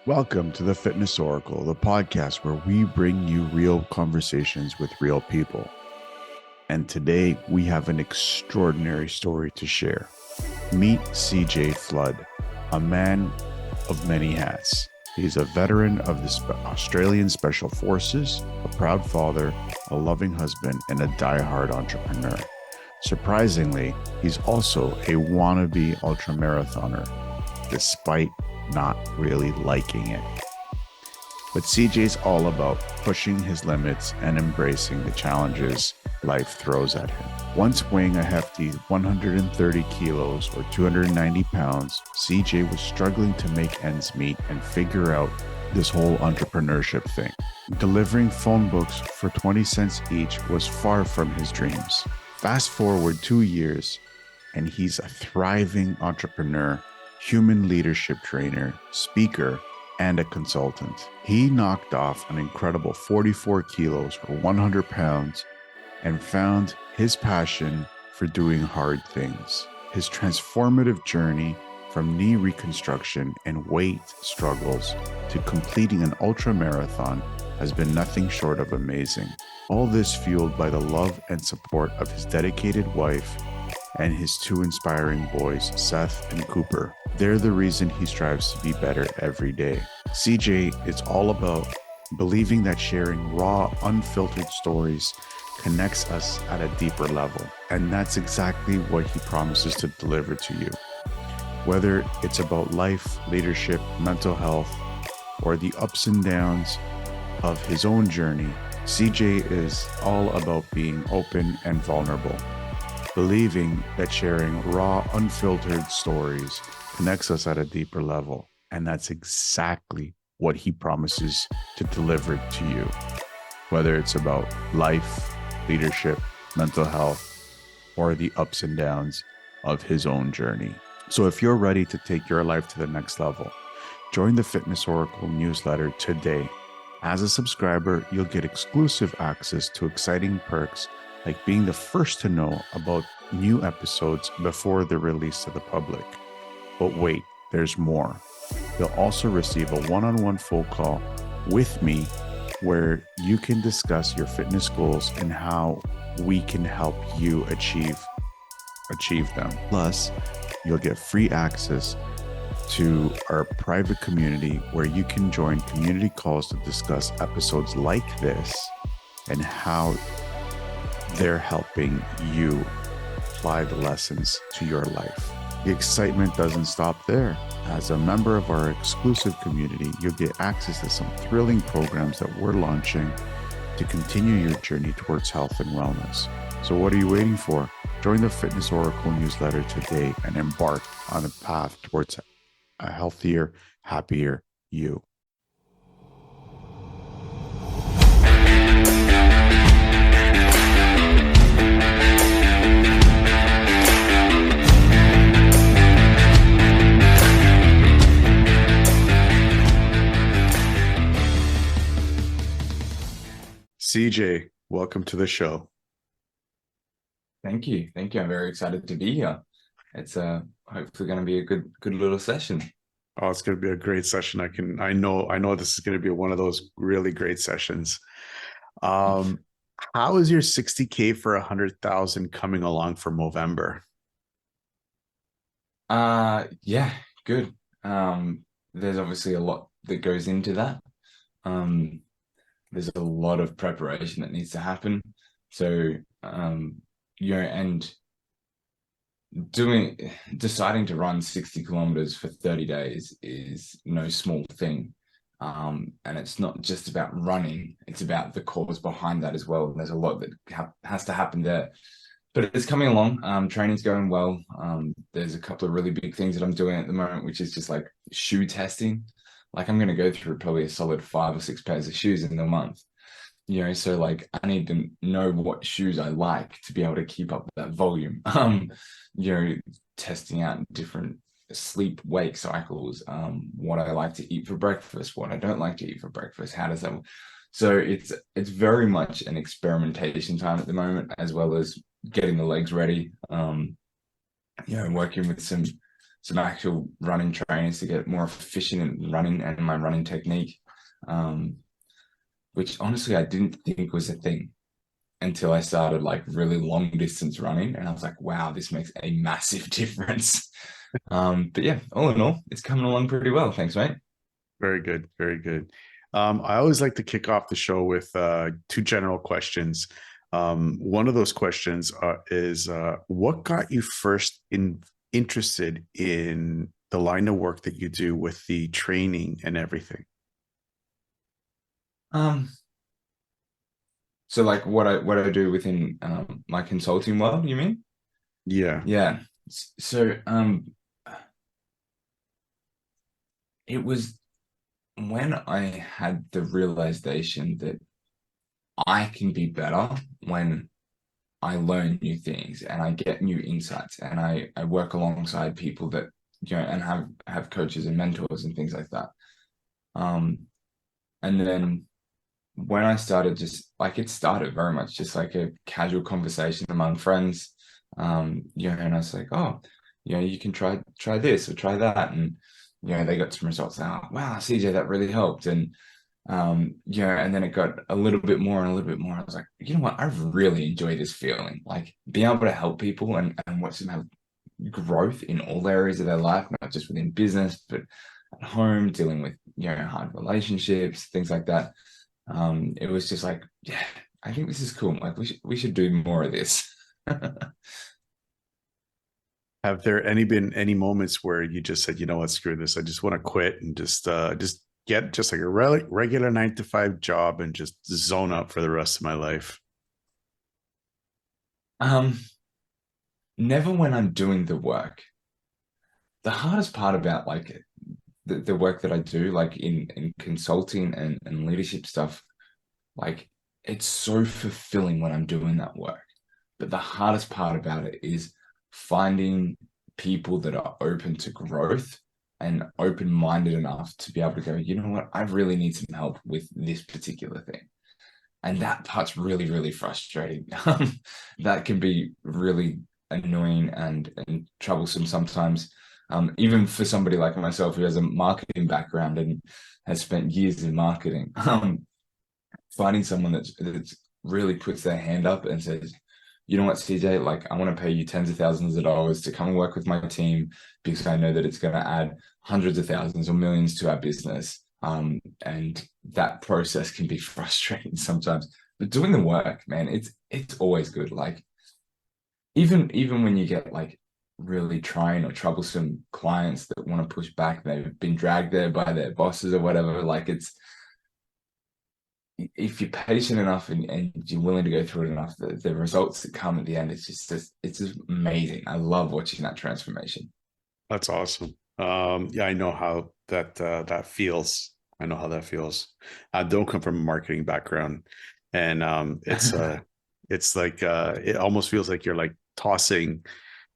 Welcome to the Fitness Oracle, the podcast where we bring you real conversations with real people. And today we have an extraordinary story to share. Meet CJ Flood, a man of many hats. He's a veteran of the Australian Special Forces, a proud father, a loving husband, and a die-hard entrepreneur. Surprisingly, he's also a wannabe ultramarathoner, despite not really liking it. But CJ's all about pushing his limits and embracing the challenges life throws at him. Once weighing a hefty 130 kilos or 290 pounds, CJ was struggling to make ends meet and figure out this whole entrepreneurship thing. Delivering phone books for 20 cents each was far from his dreams. Fast forward 2 years, and he's a thriving entrepreneur, human leadership trainer, speaker, and a consultant. He knocked off an incredible 44 kilos or 100 pounds and found his passion for doing hard things. His transformative journey from knee reconstruction and weight struggles to completing an ultra marathon has been nothing short of amazing. All this fueled by the love and support of his dedicated wife and his two inspiring boys, Seth and Cooper. They're the reason he strives to be better every day. CJ is all about believing that sharing raw, unfiltered stories connects us at a deeper level. And that's exactly what he promises to deliver to you. Whether it's about life, leadership, mental health, or the ups and downs of his own journey, CJ is all about being open and vulnerable, believing that sharing raw, unfiltered stories connects us at a deeper level. And that's exactly what he promises to deliver to you, whether it's about life, leadership, mental health, or the ups and downs of his own journey. So if you're ready to take your life to the next level, join the Fitness Oracle newsletter today. As a subscriber, you'll get exclusive access to exciting perks like being the first to know about new episodes before they're released to the public. But wait, there's more. You'll also receive a one-on-one phone call with me where you can discuss your fitness goals and how we can help you achieve them. Plus, you'll get free access to our private community where you can join community calls to discuss episodes like this and how they're helping you apply the lessons to your life. The excitement doesn't stop there. As a member of our exclusive community, you'll get access to some thrilling programs that we're launching to continue your journey towards health and wellness. So what are you waiting for? Join the Fitness Oracle newsletter today and embark on a path towards a healthier, happier you. CJ, welcome to the show. Thank you. I'm very excited to be here. It's hopefully going to be a good little session. Oh, it's going to be a great session. I know this is going to be one of those really great sessions. How is your 60K for 100,000 coming along for Movember? Yeah, good. There's obviously a lot that goes into that. There's a lot of preparation that needs to happen. So, and deciding to run 60 kilometers for 30 days is no small thing. And it's not just about running, it's about the cause behind that as well. And there's a lot that has to happen there. But it's coming along. Training's going well. There's a couple of really big things that I'm doing at the moment, which is just like shoe testing. Like I'm going to go through probably a solid 5 or 6 pairs of shoes in a month. So like I need to know what shoes I like to be able to keep up that volume. Testing out different sleep wake cycles, what I like to eat for breakfast, what I don't like to eat for breakfast, how does that work? So it's very much an experimentation time at the moment, as well as getting the legs ready. Working with some some actual running trainers to get more efficient in running and my running technique, which honestly I didn't think was a thing until I started like really long distance running, and I was like, wow, this makes a massive difference. But yeah, all in all, it's coming along pretty well. Thanks, mate. Very good. Very good. I always like to kick off the show with two general questions. One of those questions is what got you first interested in the line of work that you do with the training and everything? Um, so like what I do within my consulting world, you mean? Yeah. Yeah. So it was when I had the realization that I can be better when I learn new things and I get new insights, and I work alongside people that, and have coaches and mentors and things like that. Um, and then when I started, just like it started very much just like a casual conversation among friends. And I was like, oh, you can try this or try that, and they got some results. Oh, wow, CJ, that really helped. And then it got a little bit more and a little bit more. I was like, you know what? I really enjoy this feeling, like being able to help people and watch them have growth in all areas of their life, not just within business, but at home, dealing with, hard relationships, things like that. It was just like, yeah, I think this is cool. Like we should do more of this. Have there been any moments where you just said, you know what, screw this, I just want to quit and just get just like a regular 9 to 5 job and just zone out for the rest of my life? Um, Never when I'm doing the work. The hardest part about like the work that I do, like in consulting and leadership stuff, like it's so fulfilling when I'm doing that work. But the hardest part about it is finding people that are open to growth and open-minded enough to be able to go, you know what, I really need some help with this particular thing. And that part's really, really frustrating. That can be really annoying and troublesome sometimes. Even for somebody like myself who has a marketing background and has spent years in marketing, finding someone that's really puts their hand up and says, you know what, CJ, like I want to pay you tens of thousands of dollars to come and work with my team because I know that it's going to add hundreds of thousands or millions to our business. And that process can be frustrating sometimes. But doing the work, man, it's always good. Like even when you get like really trying or troublesome clients that want to push back, they've been dragged there by their bosses or whatever, like it's if you're patient enough and you're willing to go through it enough, the results that come at the end, it's just amazing. I love watching that transformation. That's awesome. Yeah, I know how that feels. I know how that feels. I don't come from a marketing background, and it's like it almost feels like you're like tossing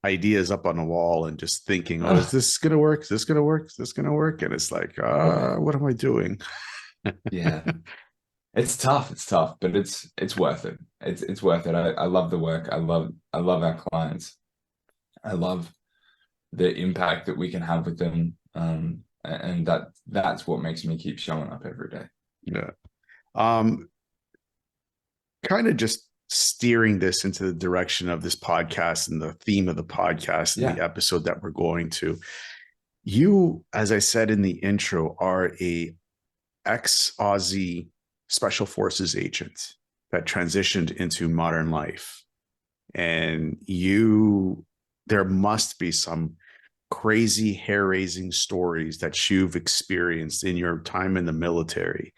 ideas up on a wall and just thinking, oh, is this gonna work? Is this gonna work? Is this gonna work? And it's like, what am I doing? Yeah, it's tough, but it's worth it. It's worth it. I love the work. I love our clients. I love the impact that we can have with them. And that's what makes me keep showing up every day. Yeah. Um, Kind of just steering this into the direction of this podcast and the theme of the podcast and Yeah, the episode that we're going to. You, as I said in the intro, are a ex-Aussie special forces agent that transitioned into modern life. And there must be some crazy hair-raising stories that you've experienced in your time in the military.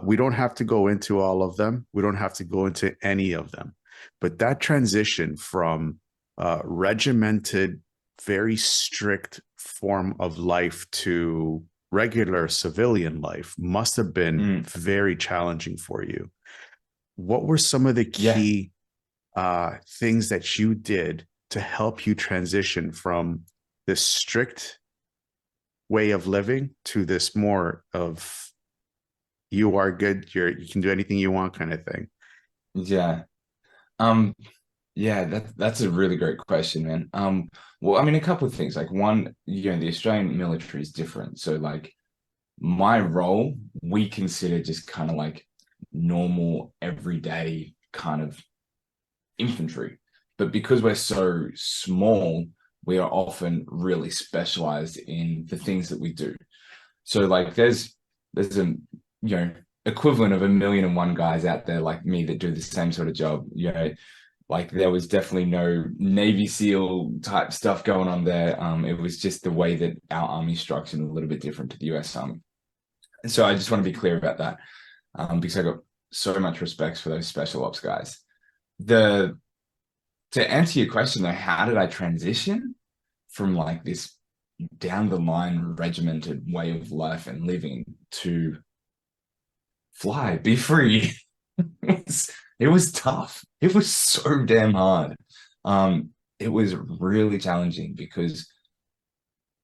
We don't have to go into all of them. We don't have to go into any of them. But that transition from regimented, very strict form of life to regular civilian life must have been very challenging for you. What were some of the yeah, key things that you did to help you transition from this strict way of living to this more of you are good, you can do anything you want kind of thing? yeah. Um, Yeah, that's a really great question, man. Well, I mean, a couple of things. Like one, the Australian military is different. So like my role, we consider just kind of like normal, everyday kind of infantry. But because we're so small, we are often really specialized in the things that we do. So like there's a equivalent of 1,000,001 guys out there like me that do the same sort of job. Like there was definitely no Navy SEAL type stuff going on there. It was just the way that our army structured a little bit different to the US Army. And so I just want to be clear about that, because I got so much respect for those special ops guys. The To answer your question though, how did I transition from like this down the line regimented way of life and living to fly, be free? It was tough. It was so damn hard. It was really challenging because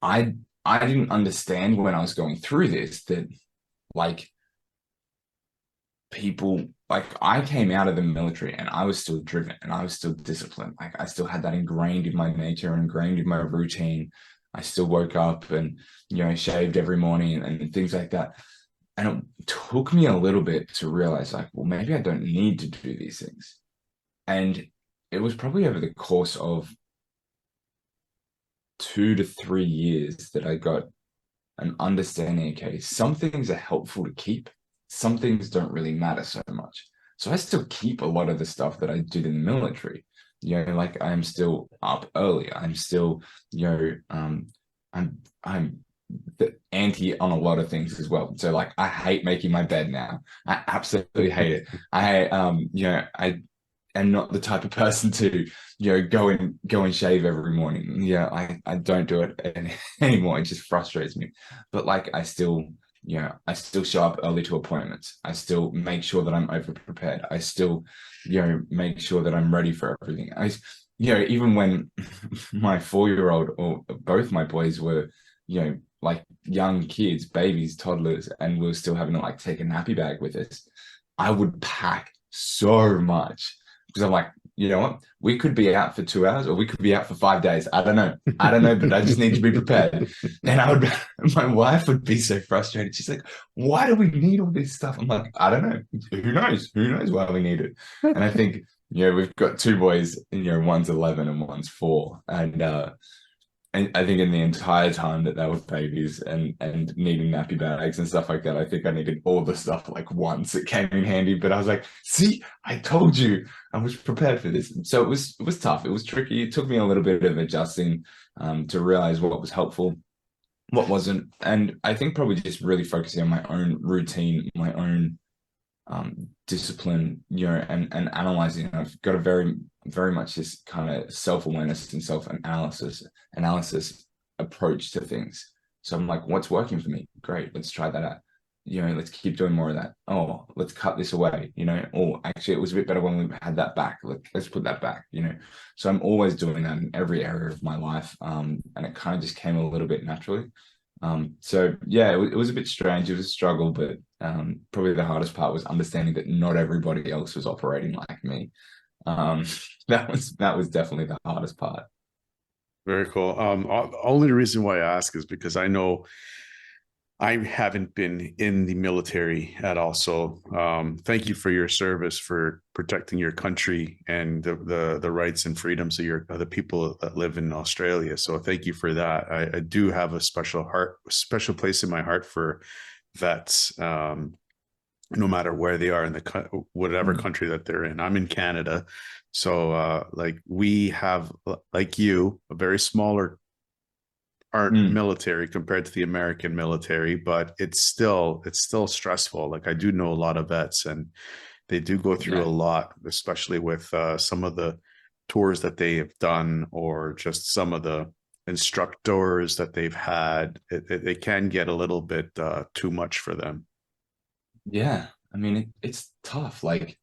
I I didn't understand when I was going through this that like people like I came out of the military and I was still driven and I was still disciplined. Like I still had that ingrained in my nature, ingrained in my routine. I still woke up and shaved every morning and things like that. And it took me a little bit to realize like, well, maybe I don't need to do these things. And it was probably over the course of 2 to 3 years that I got an understanding, okay, some things are helpful to keep, some things don't really matter so much. So I still keep a lot of the stuff that I did in the military. Like I'm still up early. I'm still, I'm the anti on a lot of things as well. So like I hate making my bed now. I absolutely hate it. I am not the type of person to go and shave every morning. I don't do it anymore. It just frustrates me. But like I still show up early to appointments. I still make sure that I'm over prepared. I still make sure that I'm ready for everything. Even when my 4-year-old or both my boys were like young kids, babies, toddlers, and we were still having to like take a nappy bag with us, I would pack so much because I'm like, you know what? We could be out for 2 hours or we could be out for 5 days. I don't know. I don't know, but I just need to be prepared. And my wife would be so frustrated. She's like, why do we need all this stuff? I'm like, I don't know. Who knows? Who knows why we need it? And I think, we've got two boys, one's 11 and one's 4. And I think in the entire time that they were babies and needing nappy bags and stuff like that, I think I needed all the stuff like once. It came in handy, but I was like, see, I told you I was prepared for this. So it was tough. It was tricky. It took me a little bit of adjusting to realize what was helpful, what wasn't. And I think probably just really focusing on my own routine, my own discipline, and analyzing. I've got a very, very much this kind of self-awareness and self-analysis approach to things. So I'm like, what's working for me? Great, let's try that out. Let's keep doing more of that. Oh, let's cut this away. Oh, actually, it was a bit better when we had that back. Let's put that back. So I'm always doing that in every area of my life, and it kind of just came a little bit naturally. So yeah, it was a bit strange. It was a struggle, but probably the hardest part was understanding that not everybody else was operating like me. Um, that was definitely the hardest part. Very cool. Only reason why I ask is because I know I haven't been in the military at all. So thank you for your service, for protecting your country and the rights and freedoms of the people that live in Australia. So thank you for that. I do have a special place in my heart for vets, no matter where they are in whatever country that they're in. I'm in Canada. So like we have, like you, a very smaller military compared to the American military, but it's still stressful. Like I do know a lot of vets, and they do go through Yeah. a lot, especially with some of the tours that they have done, or just some of the instructors that they've had. It can get a little bit too much for them. Yeah. I mean, it's tough. Like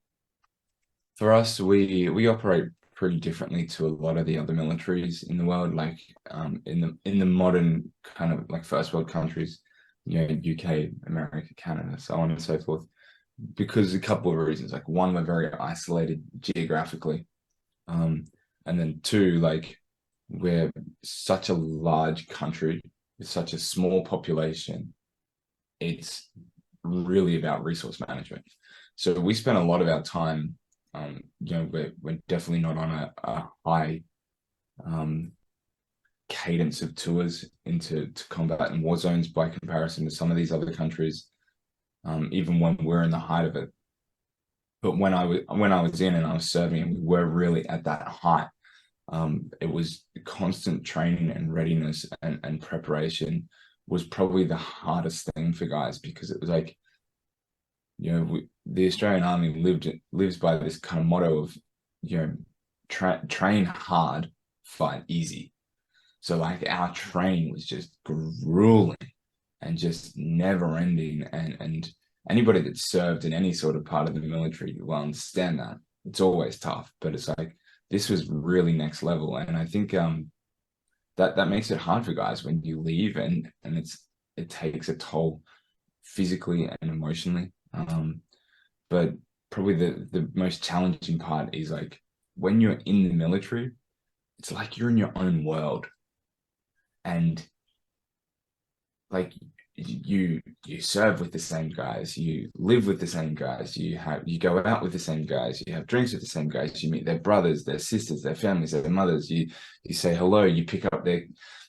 for us, we operate pretty differently to a lot of the other militaries in the world. Like in the modern kind of like first world countries, UK, America, Canada, so on and so forth. Because a couple of reasons. Like one, we're very isolated geographically. And then two, like we're such a large country with such a small population. It's really about resource management. So we spend a lot of our time, we're definitely not on a high cadence of tours into combat and war zones by comparison to some of these other countries, even when we're in the height of it. But when I was in and I was serving, and we were really at that height. It was constant training and readiness and preparation was probably the hardest thing for guys, because it was like, the Australian Army lives by this kind of motto of, train hard, fight easy. So like our training was just grueling and just never ending. And anybody that served in any sort of part of the military will understand that. It's always tough, but it's like this was really next level. And I think that makes it hard for guys when you leave, and it takes a toll physically and emotionally. But probably the most challenging part is like when you're in the military, it's like you're in your own world. And like you serve with the same guys, you live with the same guys, you go out with the same guys, you have drinks with the same guys, you meet their brothers, their sisters, their families, their mothers, you say hello, you pick up their,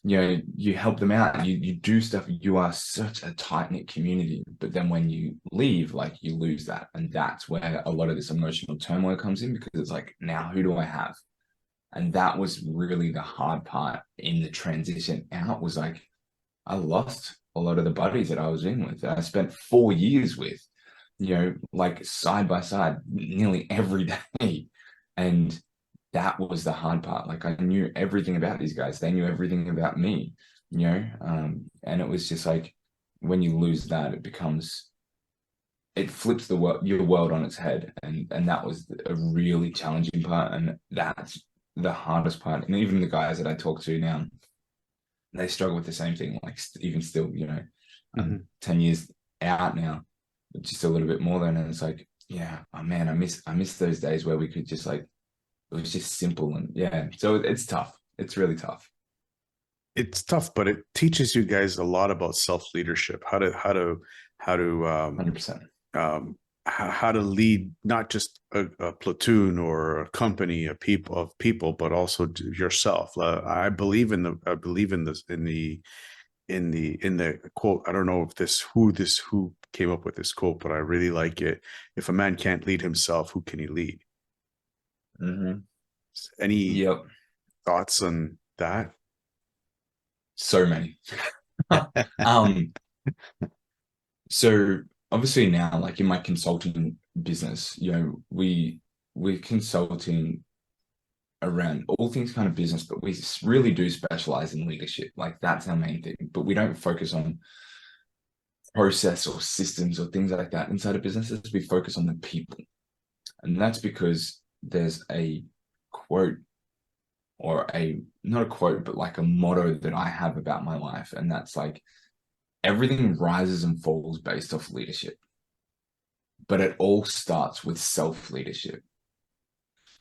you help them out, you do stuff. You are such a tight-knit community. But then when you leave, like you lose that, and that's where a lot of this emotional turmoil comes in, because it's like, now who do I have? And that was really the hard part in the transition out, was like I lost a lot of the buddies that I was in with, that I spent 4 years with, like side by side, nearly every day. And that was the hard part. Like I knew everything about these guys. They knew everything about me, and it was just like, when you lose that, it flips your world on its head. And that was a really challenging part. And that's the hardest part. And even the guys that I talk to now, they struggle with the same thing. Like even still, Mm-hmm. 10 years out now, just a little bit more than, and it's like, yeah, oh man, I miss those days where we could just like, it was just simple. And yeah, so it's tough. It's really tough. It's tough, but it teaches you guys a lot about self-leadership, how to 100%. um, how to lead not just a platoon or a company of people, but also yourself. I believe in this in the quote. I don't know if who came up with this quote, but I really like it. If a man can't lead himself, who can he lead? Mm-hmm. Any Yep. thoughts on that? So many. um, so obviously now, like in my consulting business, we're consulting around all things kind of business, but we really do specialize in leadership. Like that's our main thing, but we don't focus on process or systems or things like that inside of businesses. We focus on the people. And that's because there's a quote, or not a quote, but like a motto that I have about my life. And that's like, everything rises and falls based off leadership, but it all starts with self leadership.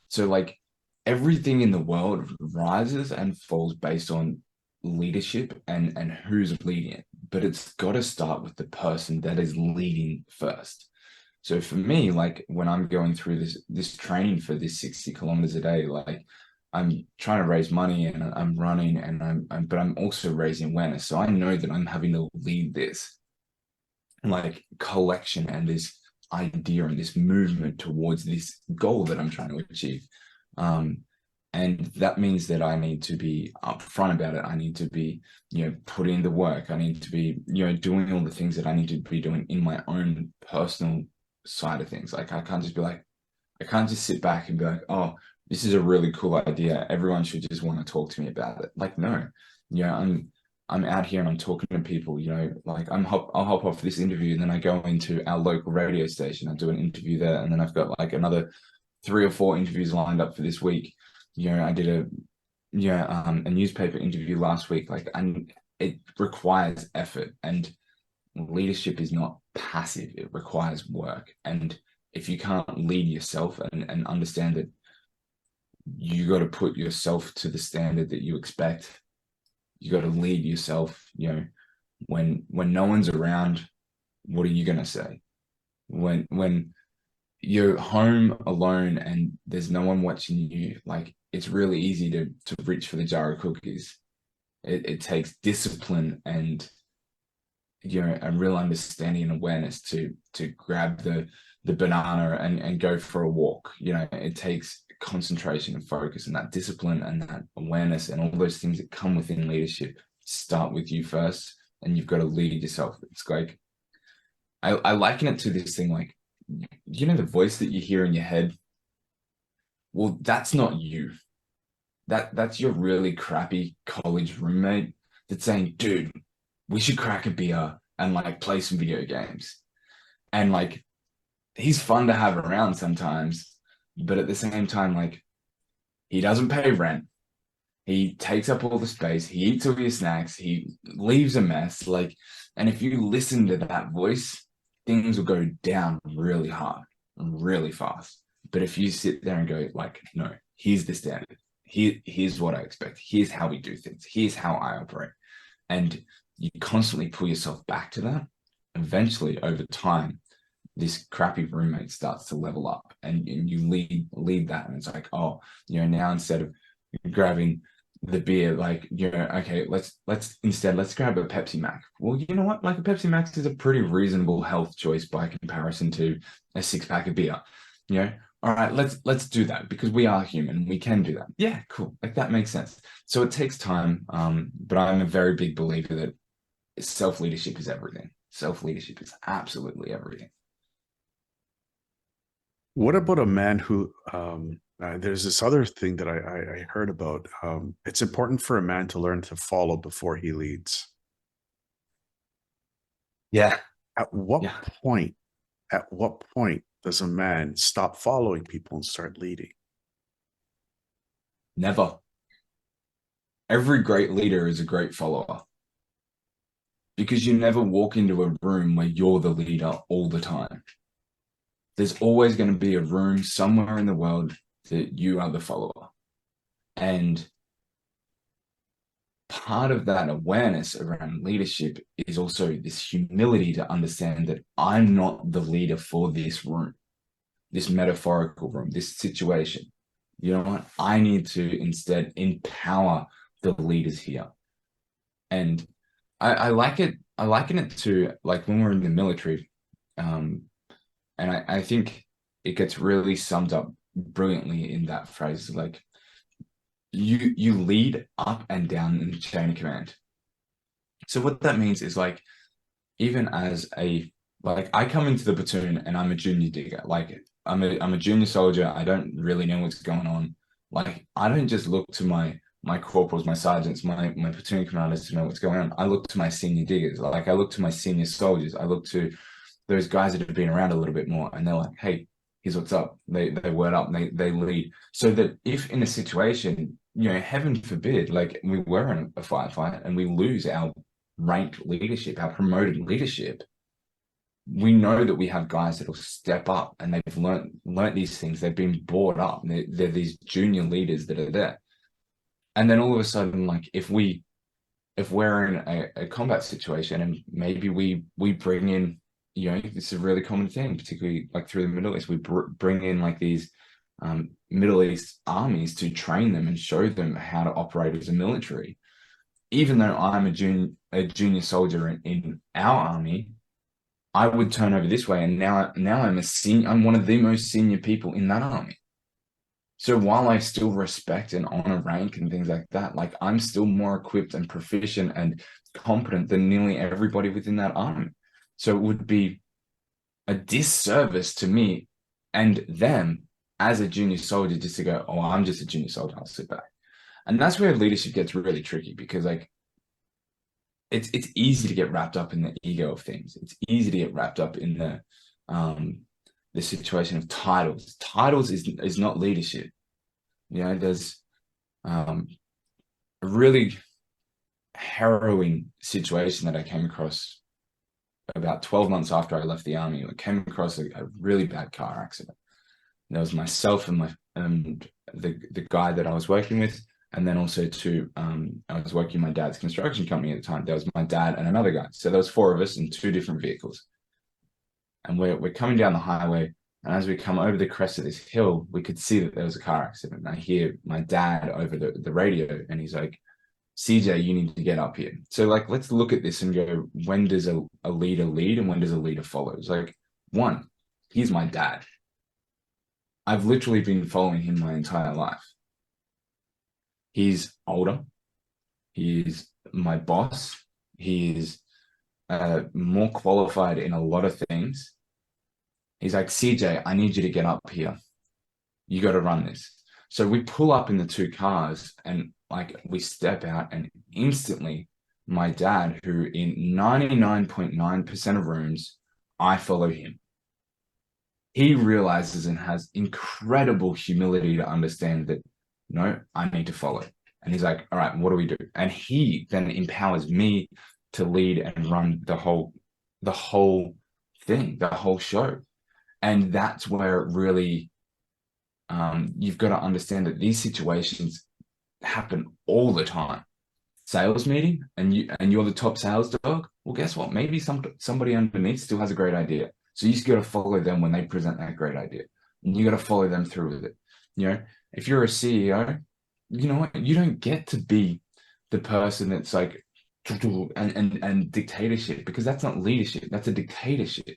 So like everything in the world rises and falls based on leadership and who's leading it. But it's got to start with the person that is leading first. So for me, like when I'm going through this training for this 60 kilometers a day, like I'm trying to raise money and I'm running, and but I'm also raising awareness. So I know that I'm having to lead this like collection and this idea and this movement towards this goal that I'm trying to achieve. Um, and that means that I need to be upfront about it. I need to be, put in the work. I need to be, doing all the things that I need to be doing in my own personal side of things. Like I can't just sit back and be like, oh, this is a really cool idea. Everyone should just want to talk to me about it. Like, no, I'm out here and I'm talking to people, like I'll hop off this interview, and then I go into our local radio station. I do an interview there, and then I've got like another 3 or 4 interviews lined up for this week. I did a newspaper interview last week. Like, and it requires effort, and leadership is not passive. It requires work. And if you can't lead yourself and understand that you got to put yourself to the standard that you expect. You got to lead yourself. When no one's around, what are you going to say? When you're home alone and there's no one watching you, like, it's really easy to reach for the jar of cookies. It takes discipline and a real understanding and awareness to grab the banana and go for a walk. It takes concentration and focus, and that discipline and that awareness and all those things that come within leadership start with you first, and you've got to lead yourself. It's like, I liken it to this thing, like, the voice that you hear in your head. Well, that's not you. That's your really crappy college roommate that's saying, dude, we should crack a beer and like play some video games. And like, he's fun to have around sometimes, but at the same time, like, he doesn't pay rent. He takes up all the space. He eats all your snacks. He leaves a mess. Like, and if you listen to that voice, things will go down really hard and really fast. But if you sit there and go, like, no, here's the standard. Here's what I expect. Here's how we do things. Here's how I operate. And you constantly pull yourself back to that. Eventually, over time, this crappy roommate starts to level up, and you lead that. And it's like, oh, now instead of grabbing the beer, like, okay, let's grab a Pepsi Max. Well, you know what? Like, a Pepsi Max is a pretty reasonable health choice by comparison to a 6-pack of beer. All right, let's do that because we are human. We can do that. Yeah, cool. Like, that makes sense. So it takes time, but I'm a very big believer that self-leadership is everything. Self-leadership is absolutely everything. What about a man who, there's this other thing that I heard about. It's important for a man to learn to follow before he leads. Yeah. At what point does a man stop following people and start leading? Never. Every great leader is a great follower, because you never walk into a room where you're the leader all the time. There's always going to be a room somewhere in the world that you are the follower. And part of that awareness around leadership is also this humility to understand that I'm not the leader for this room, this metaphorical room, this situation. You know what? I need to instead empower the leaders here. And I liken it to, like, when we're in the military, and I think it gets really summed up brilliantly in that phrase, like, you lead up and down in the chain of command. So what that means is, like, even as I come into the platoon and I'm a junior digger, like, I'm a junior soldier. I don't really know what's going on. Like, I don't just look to my corporals, my sergeants, my platoon commanders to know what's going on. I look to my senior diggers. Like, I look to my senior soldiers. I look to those guys that have been around a little bit more, and they're like, hey, here's what's up. They word up, and they lead. So that if in a situation, heaven forbid, like, we were in a firefight and we lose our ranked leadership, our promoted leadership, we know that we have guys that will step up, and they've learned these things. They've been brought up. And they're these junior leaders that are there. And then all of a sudden, like, if we're in a combat situation, and maybe we bring in, this is a really common thing, particularly like through the Middle East, we bring in like these Middle East armies to train them and show them how to operate as a military. Even though I'm a junior soldier in our army, I would turn over this way, and now I'm one of the most senior people in that army. So while I still respect and honor rank and things like that, like, I'm still more equipped and proficient and competent than nearly everybody within that army. So it would be a disservice to me and them as a junior soldier just to go, oh, I'm just a junior soldier, I'll sit back. And that's where leadership gets really tricky, because, like, it's easy to get wrapped up in the ego of things. It's easy to get wrapped up in the situation of titles. Titles is not leadership. There's a really harrowing situation that I came across about 12 months after I left the army. I came across a really bad car accident. There was myself and the guy that I was working with, and then also to I was working my dad's construction company at the time. There was my dad and another guy, so there was four of us in two different vehicles, and we're coming down the highway. And as we come over the crest of this hill, we could see that there was a car accident. And I hear my dad over the radio, and he's like, CJ, you need to get up here. So like, let's look at this and go, when does a leader lead and when does a leader follow? It's like, one, he's my dad. I've literally been following him my entire life. He's older. He is my boss. He is more qualified in a lot of things. He's like, CJ, I need you to get up here. You got to run this. So we pull up in the two cars and like we step out, and instantly my dad, who in 99.9% of rooms, I follow him. He realizes and has incredible humility to understand that, no, I need to follow. And he's like, all right, what do we do? And he then empowers me to lead and run the whole thing, the whole show. And that's where it really, you've got to understand that these situations happen all the time. Sales meeting, and you're the top sales dog. Well, guess what? Maybe somebody underneath still has a great idea. So you just got to follow them when they present that great idea, and you got to follow them through with it. You know, if you're a CEO, you know what? You don't get to be the person that's like and dictatorship, because that's not leadership. That's a dictatorship.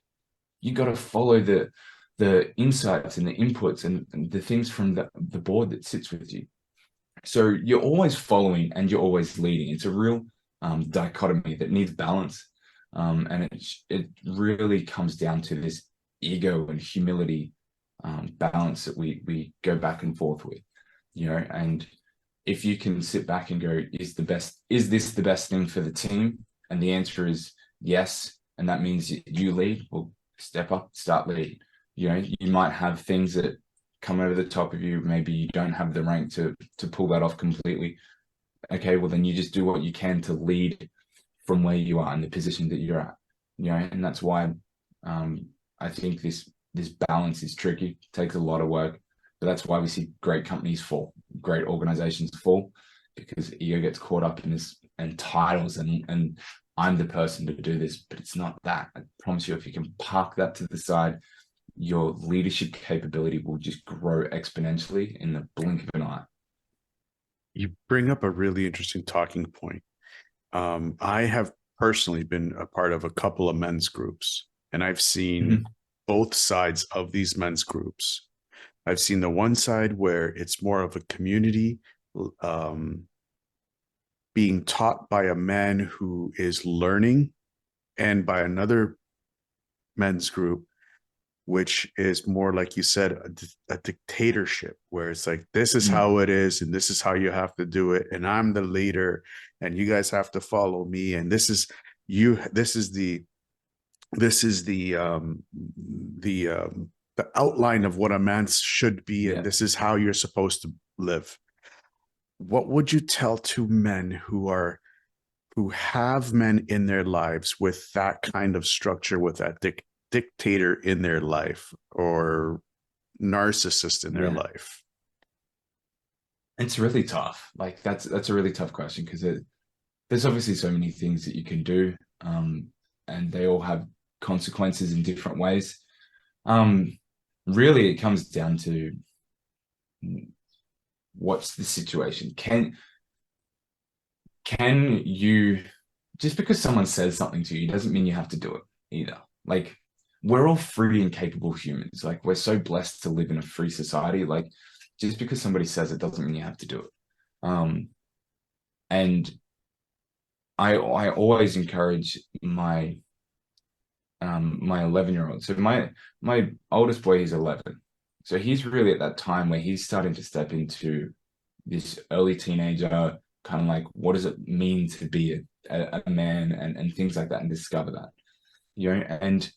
You got to follow the insights and the inputs and the things from the board that sits with you. So you're always following and you're always leading. It's a real dichotomy that needs balance. And it really comes down to this ego and humility balance that we go back and forth with, you know. And if you can sit back and go, is this the best thing for the team? And the answer is yes. And that means you lead. Well, step up, start leading. You know, you might have things that come over the top of you. Maybe you don't have the rank to pull that off completely. Okay, well then you just do what you can to lead from where you are in the position that you're at. You know, and that's why I think this balance is tricky. It takes a lot of work, but that's why we see great companies fall, great organizations fall, because ego gets caught up in this and titles and I'm the person to do this, but it's not that. I promise you, if you can park that to the side, your leadership capability will just grow exponentially in the blink of an eye. You bring up a really interesting talking point. I have personally been a part of a couple of men's groups, and I've seen both sides of these men's groups. I've seen the one side where it's more of a community being taught by a man who is learning, and by another men's group, which is more like you said, a dictatorship, where it's like, this is how it is, and this is how you have to do it, and I'm the leader, and you guys have to follow me, and this is the outline of what a man should be, and this is how you're supposed to live. What would you tell to men who have men in their lives with that kind of structure, with that dictator in their life or narcissist in their life? It's really tough. Like that's a really tough question, because there's obviously so many things that you can do, and they all have consequences in different ways. Really, it comes down to what's the situation. Can you, just because someone says something to you doesn't mean you have to do it either. Like, we're all free and capable humans. Like, we're so blessed to live in a free society. Like, just because somebody says it doesn't mean you have to do it. And I always encourage my 11-year-old. So my oldest boy, he's 11. So he's really at that time where he's starting to step into this early teenager, kind of like, what does it mean to be a man, and things like that, and discover that, you know. And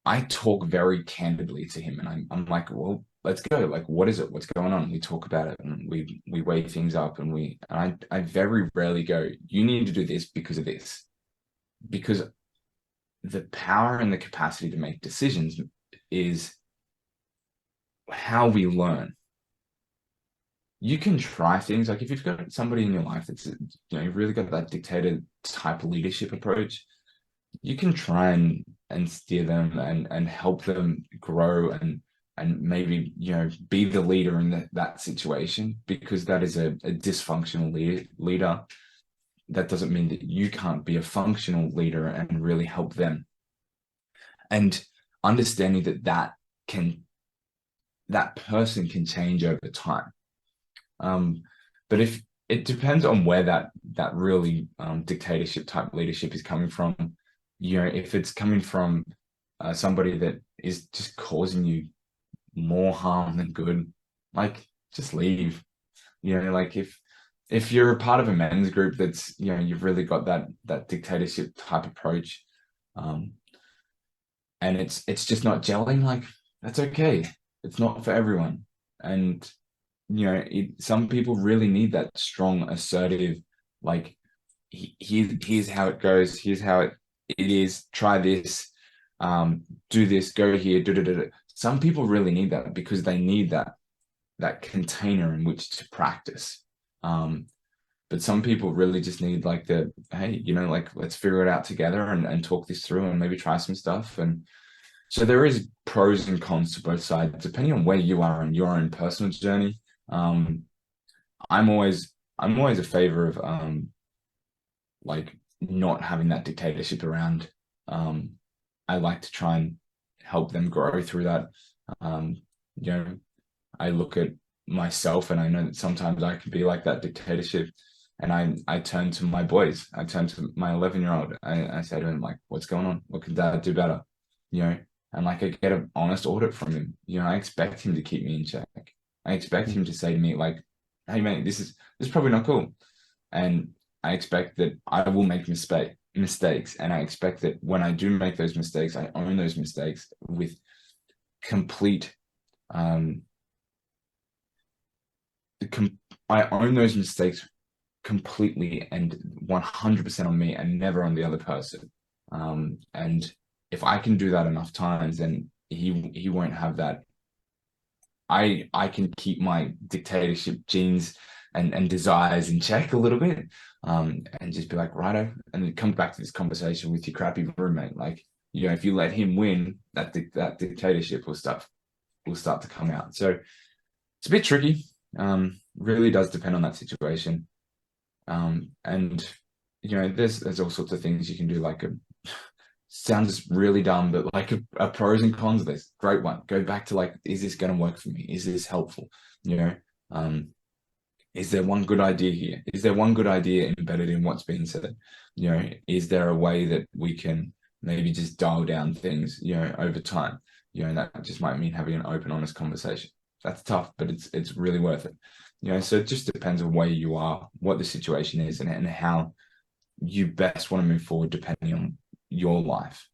I talk very candidly to him, and I'm like, well, let's go. Like, what is it? What's going on? We talk about it, and we weigh things up, and I very rarely go, you need to do this because of this, because the power and the capacity to make decisions is how we learn. you can try things. Like if you've got somebody in your life that's, you've really got that dictator type leadership approach, you can try and steer them and help them grow and maybe, be the leader in that situation, because that is a dysfunctional leader. That doesn't mean that you can't be a functional leader and really help them. And understanding that person can change over time. But if it depends on where that really dictatorship type leadership is coming from. If it's coming from somebody that is just causing you more harm than good, like just leave. Like if you're a part of a men's group that's, you've really got that dictatorship type approach, and it's just not gelling, like that's okay. It's not for everyone. And some people really need that strong, assertive, like here's how it goes, here's how it is, try this, do this, go here, do. Some people really need that because they need that container in which to practice. But some people really just need like hey, like let's figure it out together and talk this through and maybe try some stuff. And so there is pros and cons to both sides, depending on where you are in your own personal journey. I'm always a favor of like not having that dictatorship around. I like to try and help them grow through that. I look at myself and I know that sometimes I can be like that dictatorship. And I turn to my boys. I turn to my 11-year-old. I say to him, like, what's going on? What can dad do better? And like I get an honest audit from him. I expect him to keep me in check. I expect him to say to me, like, hey mate, this is probably not cool. And I expect that I will make mistakes. And I expect that when I do make those mistakes, I own those mistakes with complete I own those mistakes completely and 100% on me and never on the other person. And if I can do that enough times, then he won't have that. I can keep my dictatorship genes and desires in check a little bit, and just be like, righto. And it comes back to this conversation with your crappy roommate. Like, if you let him win, that dictatorship will start to come out. So it's a bit tricky. Really does depend on that situation. And there's all sorts of things you can do, like sounds really dumb, but like a pros and cons list. Great one. Go back to like, is this going to work for me? Is this helpful? Is there one good idea here? Is there one good idea embedded in what's being said? Is there a way that we can maybe just dial down things, over time? And that just might mean having an open, honest conversation. That's tough, but it's really worth it. So it just depends on where you are, what the situation is, and how you best want to move forward depending on your life.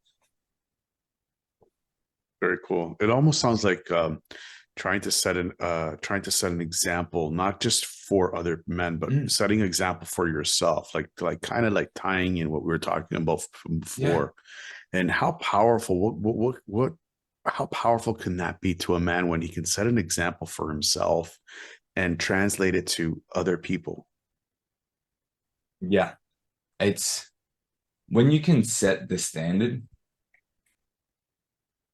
Very cool. It almost sounds like trying to set an example, not just for other men, but setting an example for yourself, like kind of like tying in what we were talking about from before. Yeah. And how powerful, how powerful can that be to a man when he can set an example for himself and translate it to other people? Yeah. It's when you can set the standard,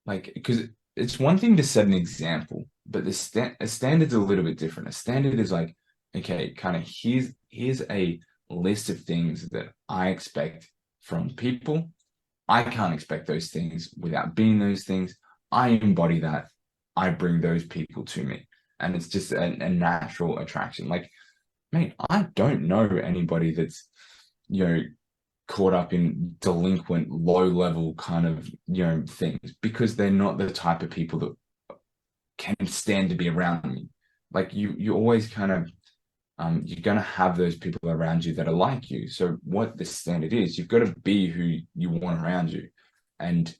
like, because it's one thing to set an example, but a standard's a little bit different. A standard is like, okay, kind of here's a list of things that I expect from people. I can't expect those things without being those things. I embody that. I bring those people to me. And it's just a natural attraction. Like, mate, I don't know anybody that's, caught up in delinquent, low-level kind of, things, because they're not the type of people that can stand to be around me. Like you always kind of, you're going to have those people around you that are like you. So what the standard is, you've got to be who you want around you. And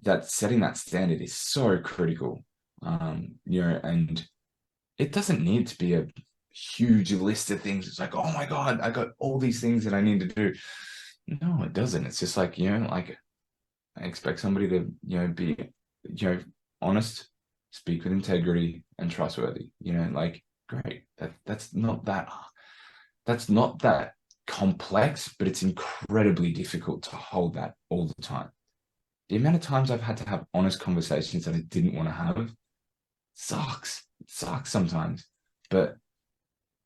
that setting that standard is so critical. And it doesn't need to be a huge list of things. It's like, oh my God, I got all these things that I need to do. No, it doesn't. It's just like, like I expect somebody to, be, honest, speak with integrity and trustworthy, like great. That's not that complex, but it's incredibly difficult to hold that all the time. The amount of times I've had to have honest conversations that I didn't want to have sucks. It sucks sometimes, but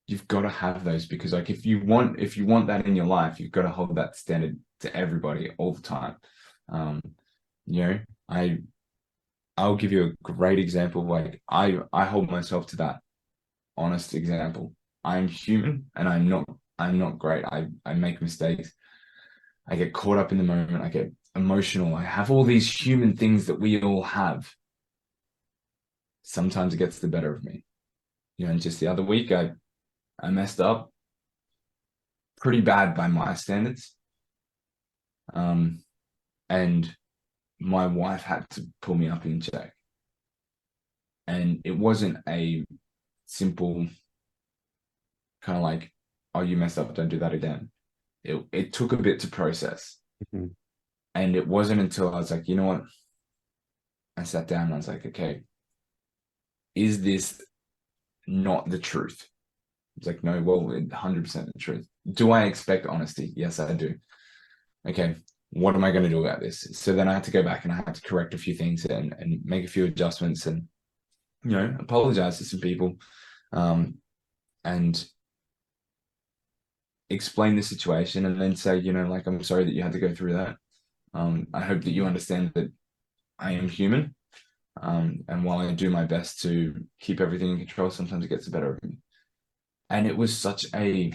you've got to have those, because like if you want that in your life, you've got to hold that standard to everybody all the time. You know, I'll give you a great example. Like I hold myself to that honest example. I'm human and I'm not great. I make mistakes. I get caught up in the moment. I get emotional. I have all these human things that we all have. Sometimes it gets the better of me. You know, and just the other week I messed up pretty bad by my standards. And my wife had to pull me up in check. And it wasn't a simple kind of like, oh, you messed up, don't do that again. It took a bit to process. Mm-hmm. And it wasn't until I was like, you know what? I sat down and I was like, okay, is this not the truth? It's like, no, well, 100% the truth. Do I expect honesty? Yes, I do. Okay, what am I going to do about this? So then I had to go back and I had to correct a few things and make a few adjustments and, you know, apologize to some people, and explain the situation, and then say, you know, like, I'm sorry that you had to go through that. I hope that you understand that I am human. And while I do my best to keep everything in control, sometimes it gets the better of me. And it was such a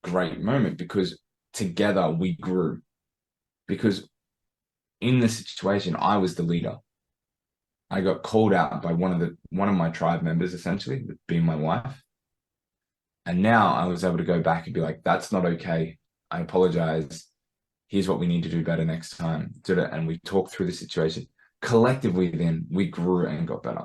great moment because together we grew. Because in the situation, I was the leader. I got called out by one of my tribe members, essentially, being my wife. And now I was able to go back and be like, that's not okay. I apologize. Here's what we need to do better next time. And we talked through the situation. Collectively, then we grew and got better.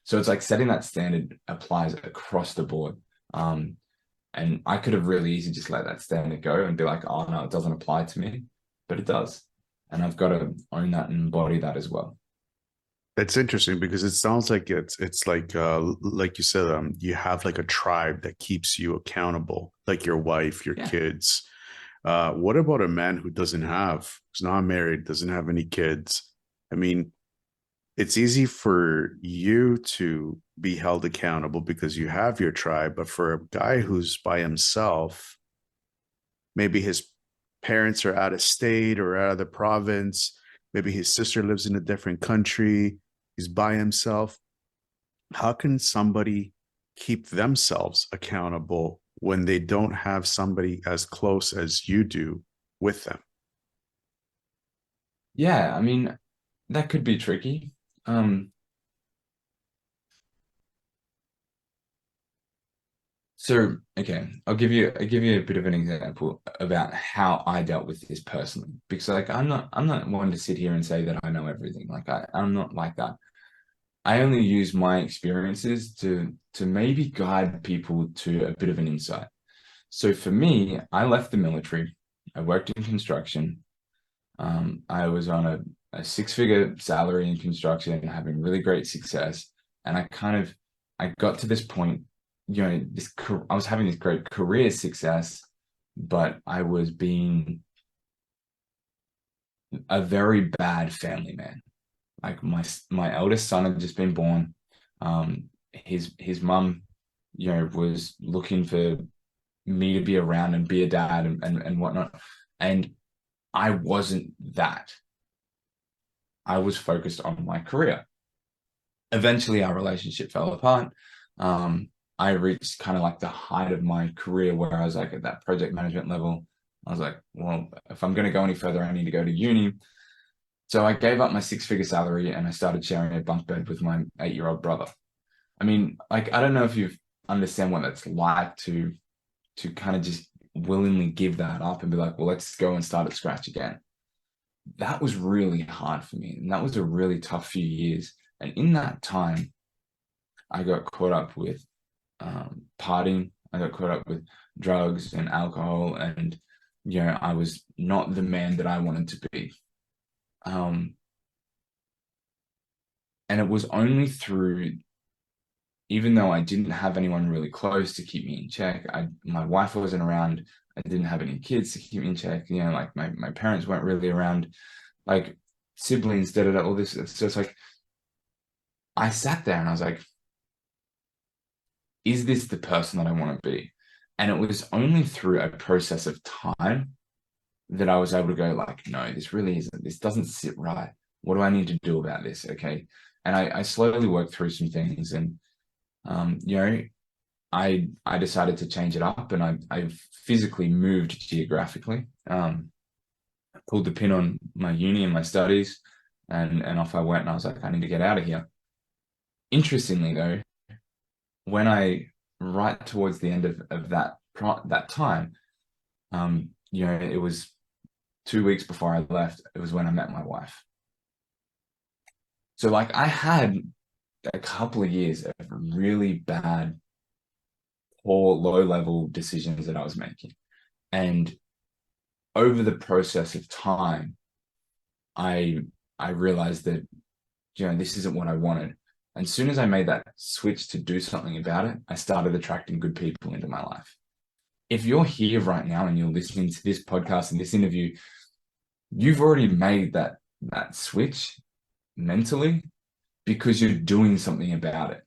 So it's like setting that standard applies across the board. And I could have really easily just let that standard go and be like, oh no, it doesn't apply to me, but it does. And I've got to own that and embody that as well. That's interesting because it sounds like it's like you said, you have like a tribe that keeps you accountable, like your wife, your Yeah. kids. What about a man who's not married, doesn't have any kids? I mean, it's easy for you to be held accountable because you have your tribe, but for a guy who's by himself, maybe his parents are out of state or out of the province, maybe his sister lives in a different country, he's by himself. How can somebody keep themselves accountable when they don't have somebody as close as you do with them? Yeah, I mean, that could be tricky. So okay, I'll give you a bit of an example about how I dealt with this personally. Because like I'm not one to sit here and say that I know everything. Like I'm not like that. I only use my experiences to maybe guide people to a bit of an insight. So for me, I left the military. I worked in construction. I was on a six-figure salary in construction and having really great success. And I got to this point, you know, I was having this great career success, but I was being a very bad family man. Like my eldest son had just been born. His mum, you know, was looking for me to be around and be a dad and whatnot. And I wasn't that. I was focused on my career. Eventually, our relationship fell apart. I reached kind of like the height of my career where I was like at that project management level. I was like, well, if I'm going to go any further, I need to go to uni. So I gave up my six-figure salary and I started sharing a bunk bed with my 8-year-old brother. I mean, like, I don't know if you understand what that's like to kind of just willingly give that up and be like, well, let's go and start at scratch again. That was really hard for me. And that was a really tough few years. And in that time, I got caught up with partying. I got caught up with drugs and alcohol. And, you know, I was not the man that I wanted to be. And it was only through even though I didn't have anyone really close to keep me in check, my wife wasn't around. I didn't have any kids to keep me in check. You know, like my parents weren't really around, like siblings, all this. So it's like I sat there and I was like, is this the person that I want to be? And it was only through a process of time that I was able to go like, no, this really isn't, this doesn't sit right. What do I need to do about this? Okay. And I slowly worked through some things, and, you know, I decided to change it up, and I physically moved geographically, pulled the pin on my uni and my studies, and off I went, and I was like, I need to get out of here. Interestingly though, when I right towards the end of that time, you know, it was 2 weeks before I left, it was when I met my wife. So like I had a couple of years of really bad, poor, low level decisions that I was making. And over the process of time, I I realized that, you know, this isn't what I wanted. And as soon as I made that switch to do something about it, I started attracting good people into my life. If you're here right now and you're listening to this podcast and this interview, you've already made that switch mentally because you're doing something about it.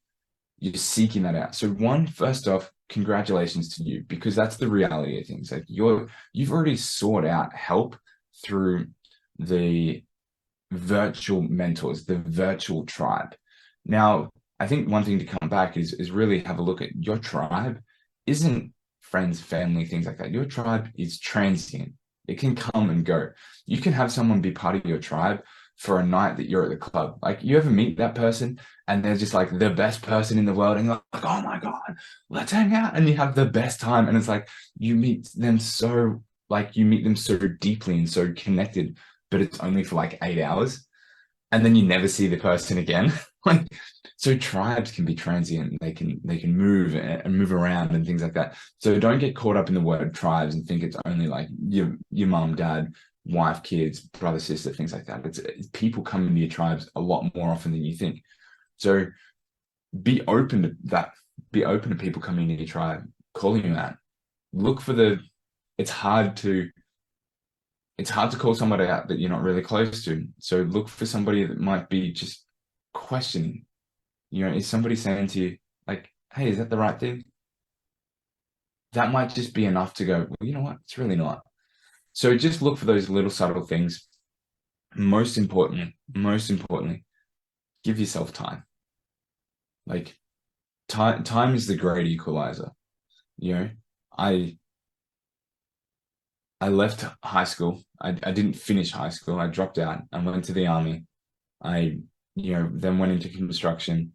You're seeking that out. So first off, congratulations to you, because that's the reality of things. Like you've already sought out help through the virtual mentors, the virtual tribe. Now, I think one thing to come back is really have a look at your tribe isn't friends, family, things like that. Your tribe is transient. It can come and go. You can have someone be part of your tribe for a night that you're at the club. Like, you ever meet that person and they're just like the best person in the world, and you're like, oh my God, let's hang out. And you have the best time. And it's like you meet them so deeply and so connected, but it's only for like 8 hours. And then you never see the person again. Like, so tribes can be transient. They can move and move around and things like that. So don't get caught up in the word tribes and think it's only like your mom, dad, wife, kids, brother, sister, things like that. It's people come into your tribes a lot more often than you think. So be open to that. Be open to people coming into your tribe, calling you out. Look for it's hard to call somebody out that you're not really close to. So look for somebody that might be just questioning. You know, is somebody saying to you, like, hey, is that the right thing? That might just be enough to go, well, you know what? It's really not. So just look for those little subtle things. Most importantly, give yourself time. Like, time is the great equalizer. You know, I left high school. I didn't finish high school. I dropped out. I went to the army. I, then went into construction.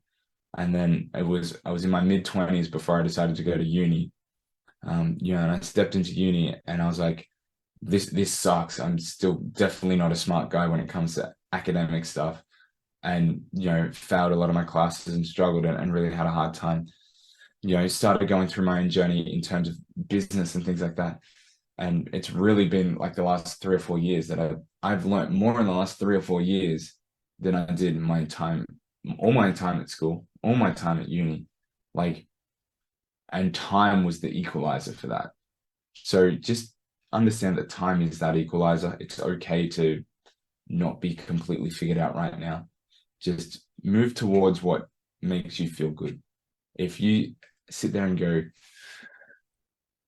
And then I was in my mid-20s before I decided to go to uni. And I stepped into uni and I was like, this sucks. I'm still definitely not a smart guy when it comes to academic stuff. And, failed a lot of my classes and struggled and really had a hard time. Started going through my own journey in terms of business and things like that. And it's really been like the last 3 or 4 years that I've learned more in the last 3 or 4 years than I did in all my time at school, all my time at uni. And time was the equalizer for that. So just understand that time is that equalizer. It's okay to not be completely figured out right now. Just move towards what makes you feel good. If you sit there and go,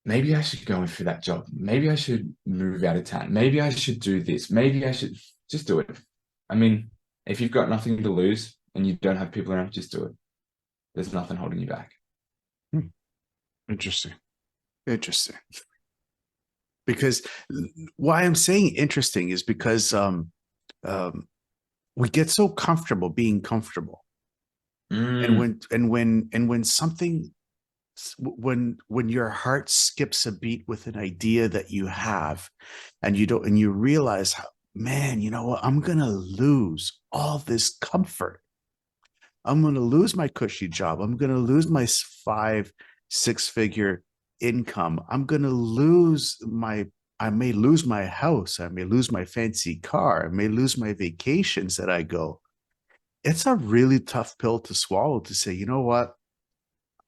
maybe I should go in for that job. Maybe I should move out of town. Maybe I should do this. Maybe I should just do it. I mean, if you've got nothing to lose and you don't have people around, just do it. There's nothing holding you back. Interesting. Because why I'm saying interesting is because we get so comfortable being comfortable. And when something, when your heart skips a beat with an idea that you have, and you realize, man, you know what, I'm gonna lose all this comfort. I'm gonna lose my cushy job. I'm gonna lose my 5-6 figure income. I may lose my house. I may lose my fancy car. I may lose my vacations that I go. It's a really tough pill to swallow, to say, you know what?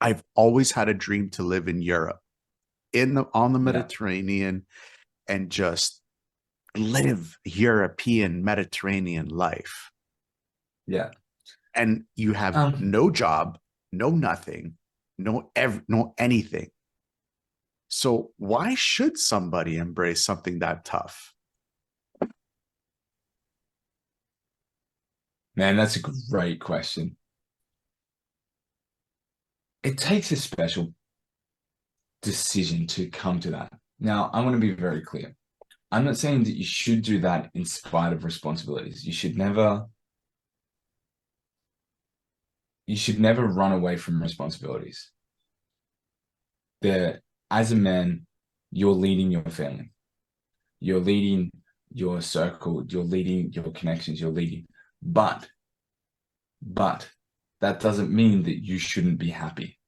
I've always had a dream to live in Europe, on the Yeah. Mediterranean, and just live European Mediterranean life. Yeah. And you have Um, no job, no nothing, no anything. So why should somebody embrace something that tough? Man, that's a great question. It takes a special decision to come to that. Now, I want to be very clear. I'm not saying that you should do that in spite of responsibilities. You should never run away from responsibilities. There, as a man, you're leading your family. You're leading your circle, you're leading your connections, you're leading. But that doesn't mean that you shouldn't be happy.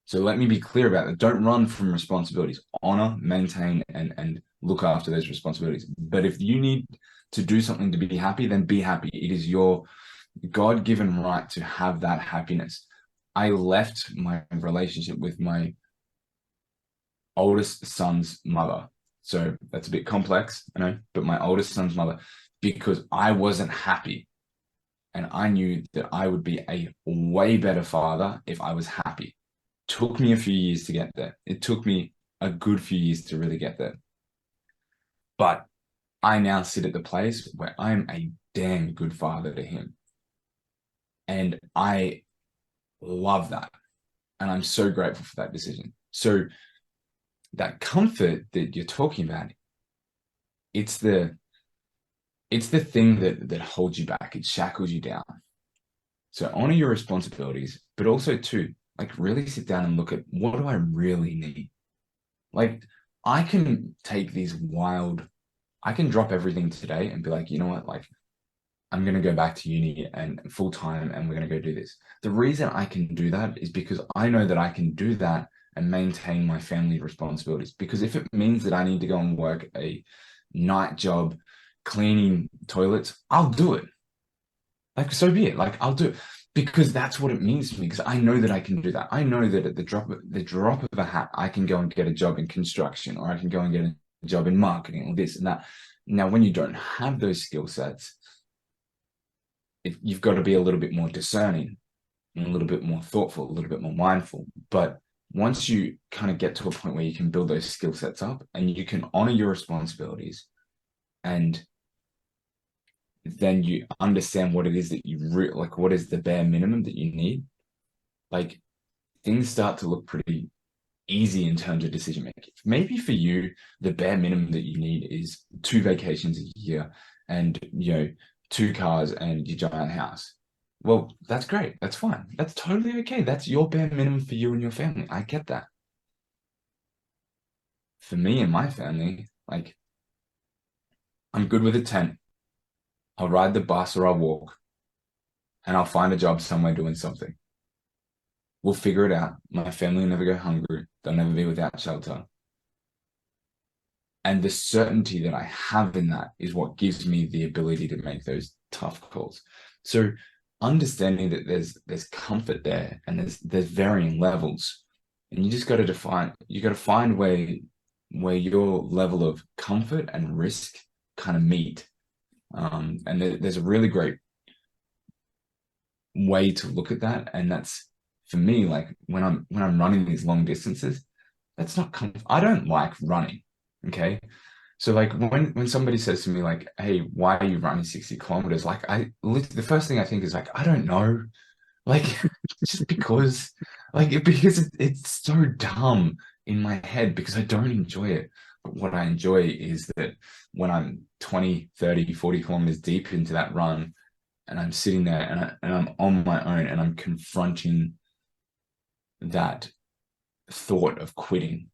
So let me be clear about that. Don't run from responsibilities. Honor, maintain, and look after those responsibilities. But if you need to do something to be happy, then be happy. It is your God-given right to have that happiness. I left my relationship with my oldest son's mother. So that's a bit complex, you know, but my oldest son's mother, because I wasn't happy. And I knew that I would be a way better father if I was happy. Took me a few years to get there. It took me a good few years to really get there. But I now sit at the place where I'm a damn good father to him. And I love that. And I'm so grateful for that decision. So that comfort that you're talking about, it's the thing that holds you back. It shackles you down. So honor your responsibilities, but also too, like really sit down and look at what do I really need? Like I can take these wild, I can drop everything today and be like, you know what, like I'm gonna go back to uni and full time and we're gonna go do this. The reason I can do that is because I know that I can do that and maintain my family responsibilities. Because if it means that I need to go and work a night job cleaning toilets, I'll do it. Like, so be it. Like, I'll do it because that's what it means to me. Because I know that I can do that. I know that at the drop of a hat, I can go and get a job in construction, or I can go and get a job in marketing, or this and that. Now, when you don't have those skill sets, you've got to be a little bit more discerning and a little bit more thoughtful, a little bit more mindful. But once you kind of get to a point where you can build those skill sets up and you can honor your responsibilities, and then you understand what it is that like, what is the bare minimum that you need, like things start to look pretty easy in terms of decision making. Maybe for you, the bare minimum that you need is 2 vacations a year and, 2 cars and your giant house. Well, that's great. That's fine. That's totally okay. That's your bare minimum for you and your family. I get that. For me and my family, like I'm good with a tent. I'll ride the bus or I'll walk and I'll find a job somewhere doing something. We'll figure it out. My family will never go hungry. They'll never be without shelter. And the certainty that I have in that is what gives me the ability to make those tough calls. So understanding that there's comfort there and there's varying levels. And you just got to find where your level of comfort and risk kind of meet. And there's a really great way to look at that. And that's for me, like when I'm running these long distances, that's not I don't like running. Okay. So like when somebody says to me like, hey, why are you running 60 kilometers? Like the first thing I think is like, I don't know. Like just because it's so dumb in my head because I don't enjoy it. But what I enjoy is that when I'm 20, 30, 40 kilometers deep into that run and I'm sitting there and I'm on my own and I'm confronting that thought of quitting.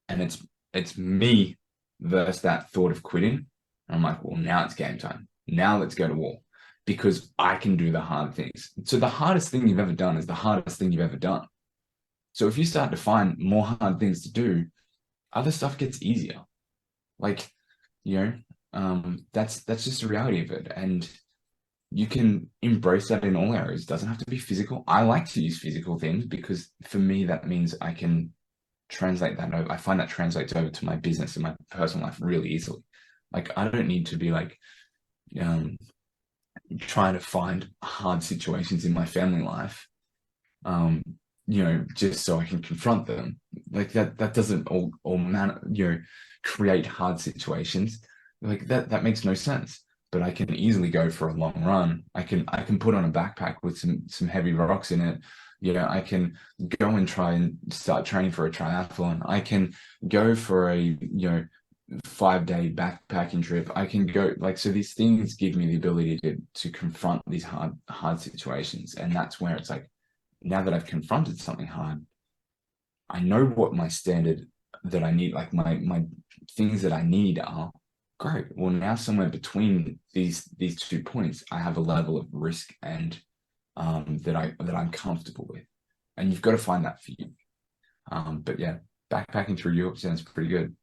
And it's me versus that thought of quitting. And I'm like, well, now it's game time. Now let's go to war because I can do the hard things. So the hardest thing you've ever done is the hardest thing you've ever done. So if you start to find more hard things to do, other stuff gets easier. Like, that's just the reality of it. And you can embrace that in all areas. It doesn't have to be physical. I like to use physical things because for me, that means I can translate that over. I find that translates over to my business and my personal life really easily. Like I don't need to be like trying to find hard situations in my family life, um, just so I can confront them. Like that doesn't create hard situations. Like that makes no sense. But I can easily go for a long run. I can put on a backpack with some heavy rocks in it. I can go and try and start training for a triathlon. I can go for a 5-day backpacking trip. I can go so these things give me the ability to confront these hard situations. And that's where it's like, now that I've confronted something hard, I know what my standard that I need, like my things that I need are. Great. Well, now somewhere between these 2 points, I have a level of risk and that I'm comfortable with. And you've got to find that for you. But yeah, backpacking through Europe sounds pretty good.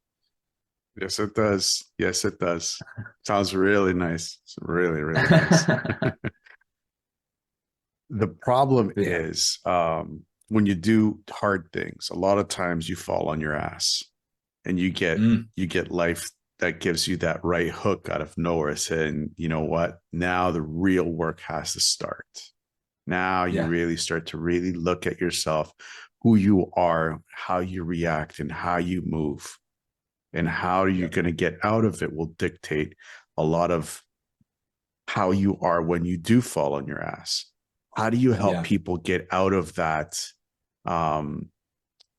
Yes, it does. Yes, it does. Sounds really nice. It's really, really nice. The problem Yeah. is when you do hard things, a lot of times you fall on your ass and you get life that gives you that right hook out of nowhere saying, you know what, now the real work has to start. Now you Yeah. really start to really look at yourself, who you are, how you react, and how you move. And how you're going to get out of it will dictate a lot of how you are when you do fall on your ass. How do you help Yeah. people get out of that?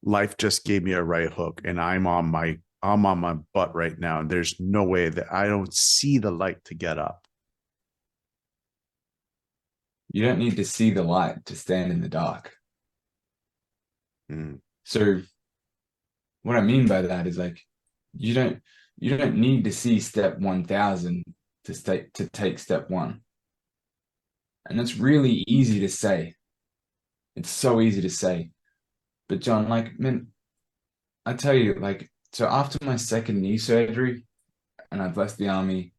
Life just gave me a right hook and I'm on my butt right now. And there's no way that I don't see the light to get up. You don't need to see the light to stand in the dark. Mm. So what I mean by that is like you don't need to see step 1000 to take step 1. And that's really easy to say. It's so easy to say. But John, like, man, I tell you, like, so after my second knee surgery and I've left the army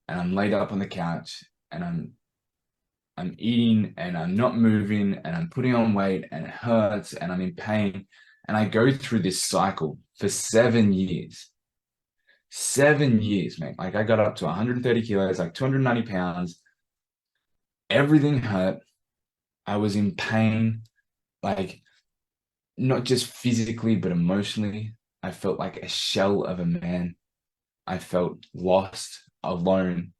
and I'm laid up on the couch and I'm eating and I'm not moving and I'm putting on weight and it hurts and I'm in pain. And I go through this cycle for 7 years. 7 years, mate. Like I got up to 130 kilos, like 290 pounds. Everything hurt. I was in pain, like not just physically, but emotionally. I felt like a shell of a man. I felt lost, alone,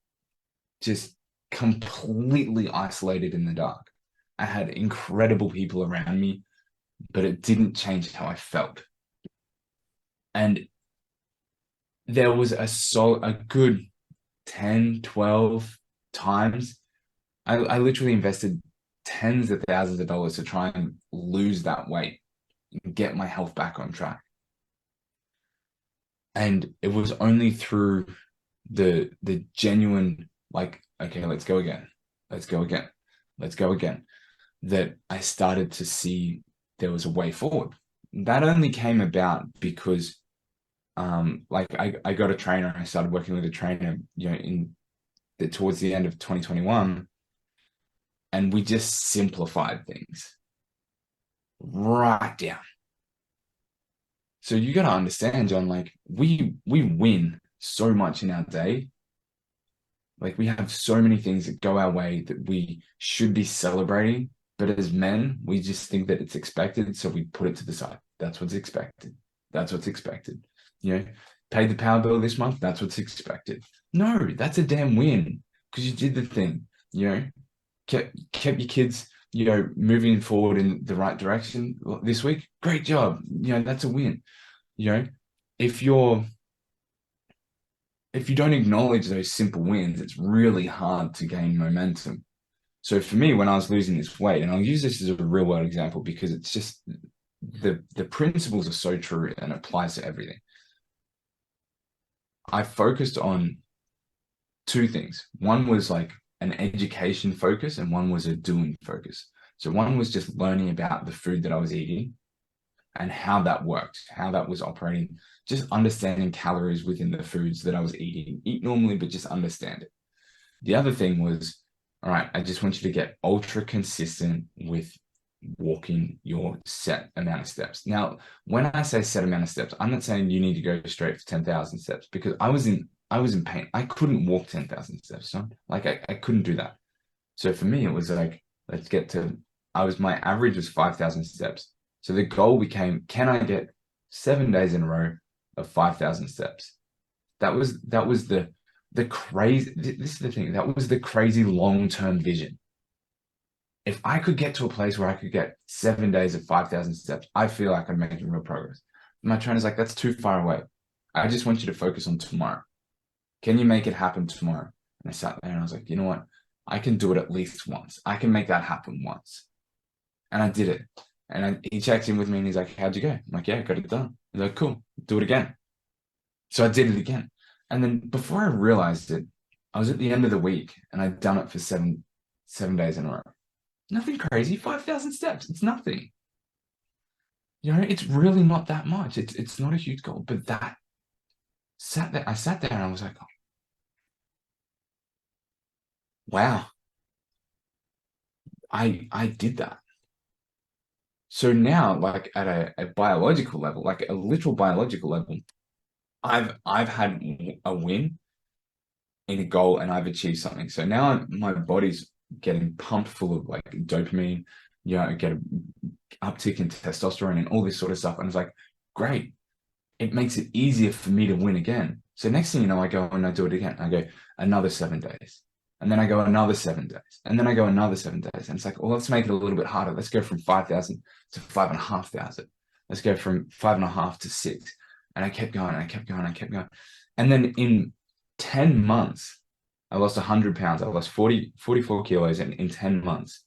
just completely isolated in the dark. I had incredible people around me, but it didn't change how I felt. And there was a good 10, 12 times. I literally invested tens of thousands of dollars to try and lose that weight and get my health back on track. And it was only through the genuine, like, okay, let's go again. Let's go again. Let's go again. That I started to see there was a way forward. That only came about because I got a trainer. I started working with a trainer, towards the end of 2021, and we just simplified things right down. So you got to understand, John, like we win so much in our day. Like we have so many things that go our way that we should be celebrating. But as men, we just think that it's expected. So we put it to the side. That's what's expected. That's what's expected. Paid the power bill this month. That's what's expected. No, that's a damn win because you did the thing, kept your kids, moving forward in the right direction this week. Great job. That's a win. If you're if you don't acknowledge those simple wins, it's really hard to gain momentum. So for me, when I was losing this weight, and I'll use this as a real world example because it's just the principles are so true and applies to everything. I focused on 2 things. One was like an education focus and one was a doing focus. So one was just learning about the food that I was eating and how that worked, how that was operating, just understanding calories within the foods that I was eating. Eat normally, but just understand it. The other thing was all right, I just want you to get ultra consistent with walking your set amount of steps. Now, when I say set amount of steps, I'm not saying you need to go straight for 10,000 steps, because I was in pain. I couldn't walk 10,000 steps. So like I couldn't do that. So for me, it was like, let's get to, my average was 5,000 steps. So the goal became, can I get 7 days in a row of 5,000 steps? That was the crazy, this is the thing, that was the crazy long-term vision. If I could get to a place where I could get 7 days of 5,000 steps, I feel like I'm making real progress. My trainer's like, that's too far away. I just want you to focus on tomorrow. Can you make it happen tomorrow? And I sat there and I was like, you know what? I can do it at least once. I can make that happen once. And I did it. And he checks in with me and he's like, how'd you go? I'm like, yeah, got it done. He's like, cool, do it again. So I did it again. And then before I realized it, I was at the end of the week and I'd done it for seven days in a row. Nothing crazy, 5,000 steps. It's nothing. You know, it's really not that much. It's not a huge goal, but I sat there and I was like, oh, wow, I did that. So now, like at a biological level, like a literal biological level, I've had a win in a goal and I've achieved something. So now my body's getting pumped full of like dopamine, you know, I get an uptick in testosterone and all this sort of stuff. And it's like, great. It makes it easier for me to win again. So next thing you know, I go and I do it again. I go another 7 days. And then I go another 7 days. And then I go another 7 days. And it's like, well, let's make it a little bit harder. Let's go from 5,000 to 5,500. Let's go from 5.5 to 6. And I kept going, I kept going, I kept going. And then in 10 months, I lost 100 pounds. I lost 44 kilos in 10 months.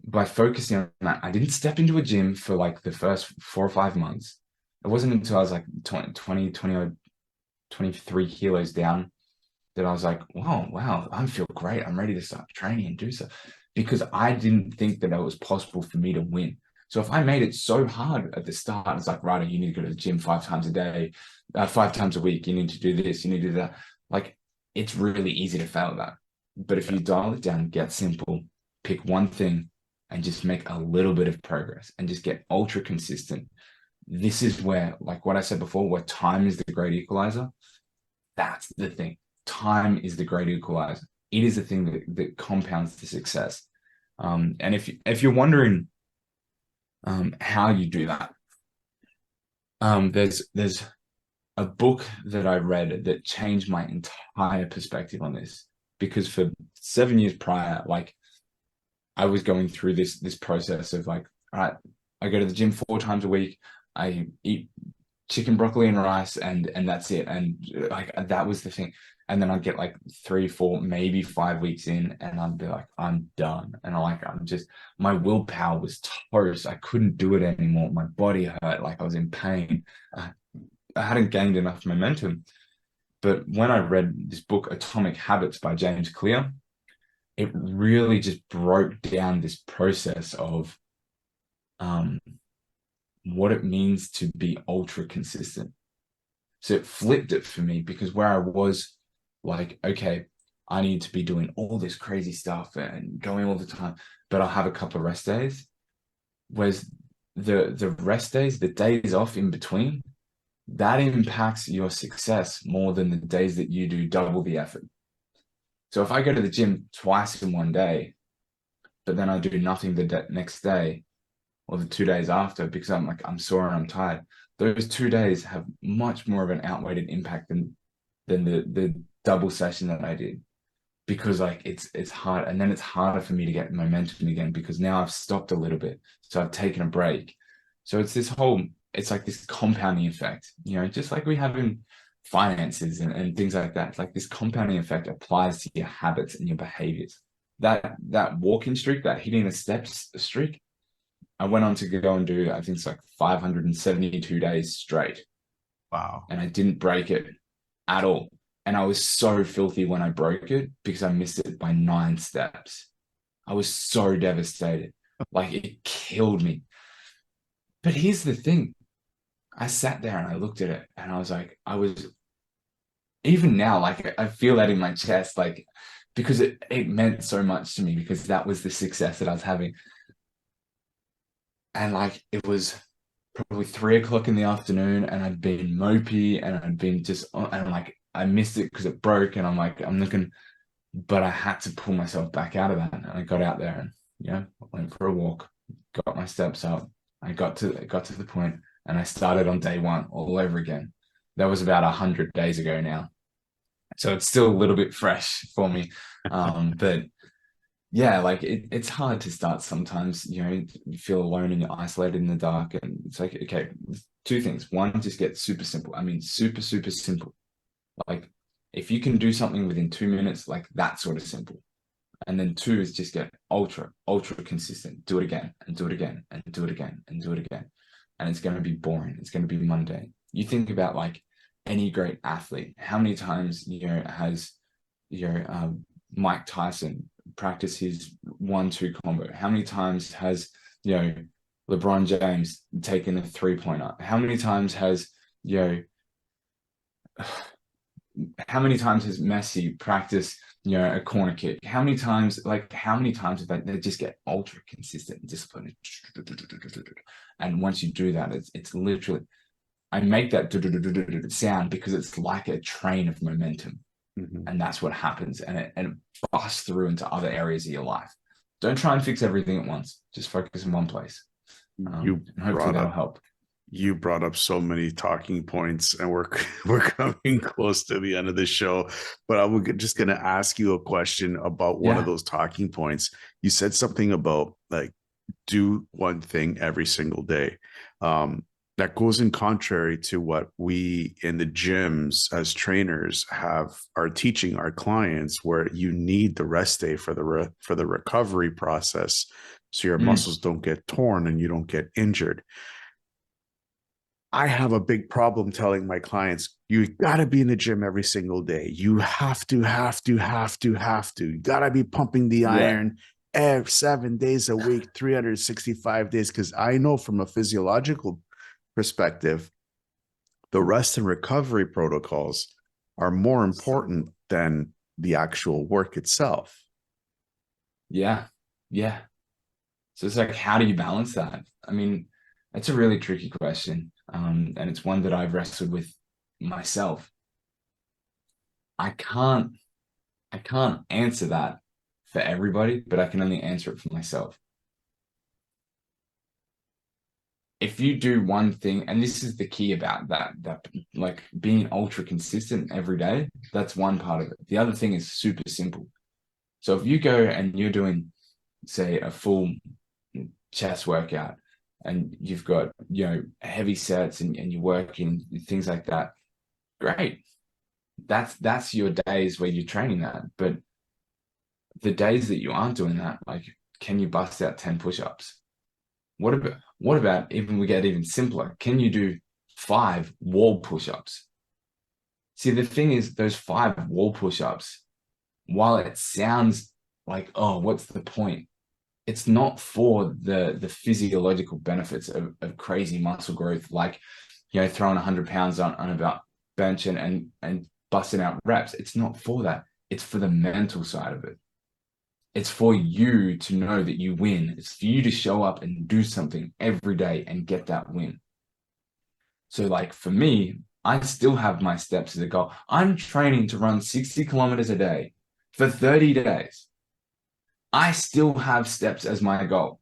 By focusing on that, I didn't step into a gym for like the first 4 or 5 months. It wasn't until I was like 20 or 23 kilos down that I was like, wow, I feel great. I'm ready to start training and do so, because I didn't think that it was possible for me to win. So if I made it so hard at the start, it's like, right, you need to go to the gym 5 times a day, 5 times a week. You need to do this, you need to do that. Like, it's really easy to fail at that. But if you dial it down, get simple, pick one thing and just make a little bit of progress and just get ultra consistent. This is where, like what I said before, where time is the great equalizer. That's the thing. Time is the great equalizer. It is the thing that compounds the success. And if you're wondering how you do that, there's a book that I read that changed my entire perspective on this. Because for 7 years prior, like I was going through this process of like, all right, I go to the gym 4 times a week. I eat chicken, broccoli, and rice, and that's it. And like that was the thing. And then I'd get like 3, 4, maybe 5 weeks in, and I'd be like, I'm done. And I'm just, my willpower was toast. I couldn't do it anymore. My body hurt, like I was in pain. I hadn't gained enough momentum. But when I read this book, Atomic Habits by James Clear, it really just broke down this process of what it means to be ultra consistent. So it flipped it for me, because where I was like, okay, I need to be doing all this crazy stuff and going all the time, but I'll have a couple of rest days. Whereas the rest days, the days off in between, that impacts your success more than the days that you do double the effort. So if I go to the gym twice in one day, but then I do nothing the next day or the 2 days after because I'm sore and I'm tired, those 2 days have much more of an outweighed impact than the double session that I did, because like it's hard, and then it's harder for me to get momentum again because now I've stopped a little bit, so I've taken a break. So it's like this compounding effect, you know, just like we have in finances and things like that. It's like this compounding effect applies to your habits and your behaviors. That walking streak, that hitting the steps streak, I went on to go and do, I think it's like 572 days straight. Wow. And I didn't break it at all. And I was so filthy when I broke it because I missed it by 9 steps. I was so devastated. Like it killed me. But here's the thing. I sat there and I looked at it and I was like, even now, like I feel that in my chest, like because it meant so much to me, because that was the success that I was having. And like, it was probably 3 o'clock in the afternoon, and I'd been mopey, and I'd been just, and like, I missed it because it broke, and I'm like, I'm looking, but I had to pull myself back out of that. And I got out there and, went for a walk, got my steps up. I got to the point, and I started on day one all over again. That was about 100 days ago now. So it's still a little bit fresh for me. But yeah, like it's hard to start sometimes. You feel alone and you're isolated in the dark. And it's like, okay, two things. One, just get super simple. I mean, super, super simple. Like, if you can do something within 2 minutes, like, that's sort of simple. And then two is just get ultra, ultra consistent. Do it again and do it again and do it again and do it again. And it's going to be boring. It's going to be mundane. You think about like any great athlete, how many times, has, Mike Tyson practice his 1-2 combo? How many times has, LeBron James taken a 3-pointer? How many times has, how many times has Messi practiced, a corner kick? How many times have they just get ultra consistent and disciplined? And once you do that, it's literally, I make that sound because it's like a train of momentum. Mm-hmm. And that's what happens. And it busts through into other areas of your life. Don't try and fix everything at once. Just focus in one place. And hopefully that'll help. You brought up so many talking points, and we're coming close to the end of the show. But I'm just going to ask you a question about one of those talking points. You said something about like do one thing every single day. That goes in contrary to what we in the gyms as trainers are teaching our clients, where you need the rest day for the recovery process, so your muscles don't get torn and you don't get injured. I have a big problem telling my clients, you got to be in the gym every single day. You have to. You got to be pumping the iron 7 days a week, 365 days. Because I know from a physiological perspective, the rest and recovery protocols are more important than the actual work itself. Yeah. Yeah. So it's like, how do you balance that? I mean, that's a really tricky question. And it's one that I've wrestled with myself. I can't answer that for everybody, but I can only answer it for myself. If you do one thing, and this is the key about that like being ultra consistent every day, that's one part of it. The other thing is super simple. So if you go and you're doing, say, a full chest workout, and you've got, heavy sets, and you're working things like that, great. That's your days where you're training that. But the days that you aren't doing that, like, can you bust out 10 push-ups? What about even, we get even simpler? Can you do 5 wall push-ups? See, the thing is, those 5 wall push-ups, while it sounds like, oh, what's the point? It's not for the physiological benefits of crazy muscle growth, like, throwing 100 pounds on a bench and busting out reps. It's not for that. It's for the mental side of it. It's for you to know that you win. It's for you to show up and do something every day and get that win. So like for me, I still have my steps as a goal. I'm training to run 60 kilometers a day for 30 days. I still have steps as my goal,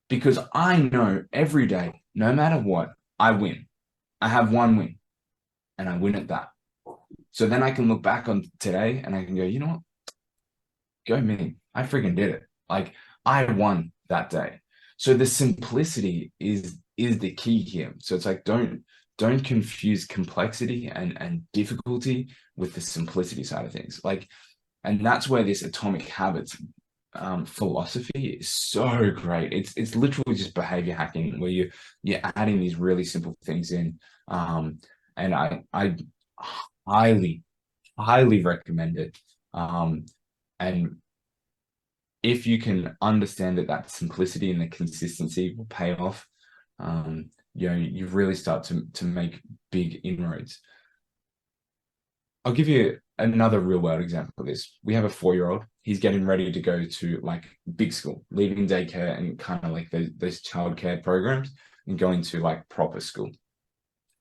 because I know every day, no matter what, I win. I have one win, and I win at that. So then I can look back on today and I can go, you know what? Go me. I freaking did it. Like, I won that day. So the simplicity is the key here. So it's like, don't confuse complexity and difficulty with the simplicity side of things. Like, and that's where this atomic habits philosophy is so great. It's literally just behavior hacking, where you're adding these really simple things in. And I highly recommend it. And if you can understand that simplicity and the consistency will pay off, you really start to make big inroads. I'll give you another real world example of this. We have a 4-year-old. He's getting ready to go to like big school, leaving daycare and kind of like those childcare programs and going to like proper school,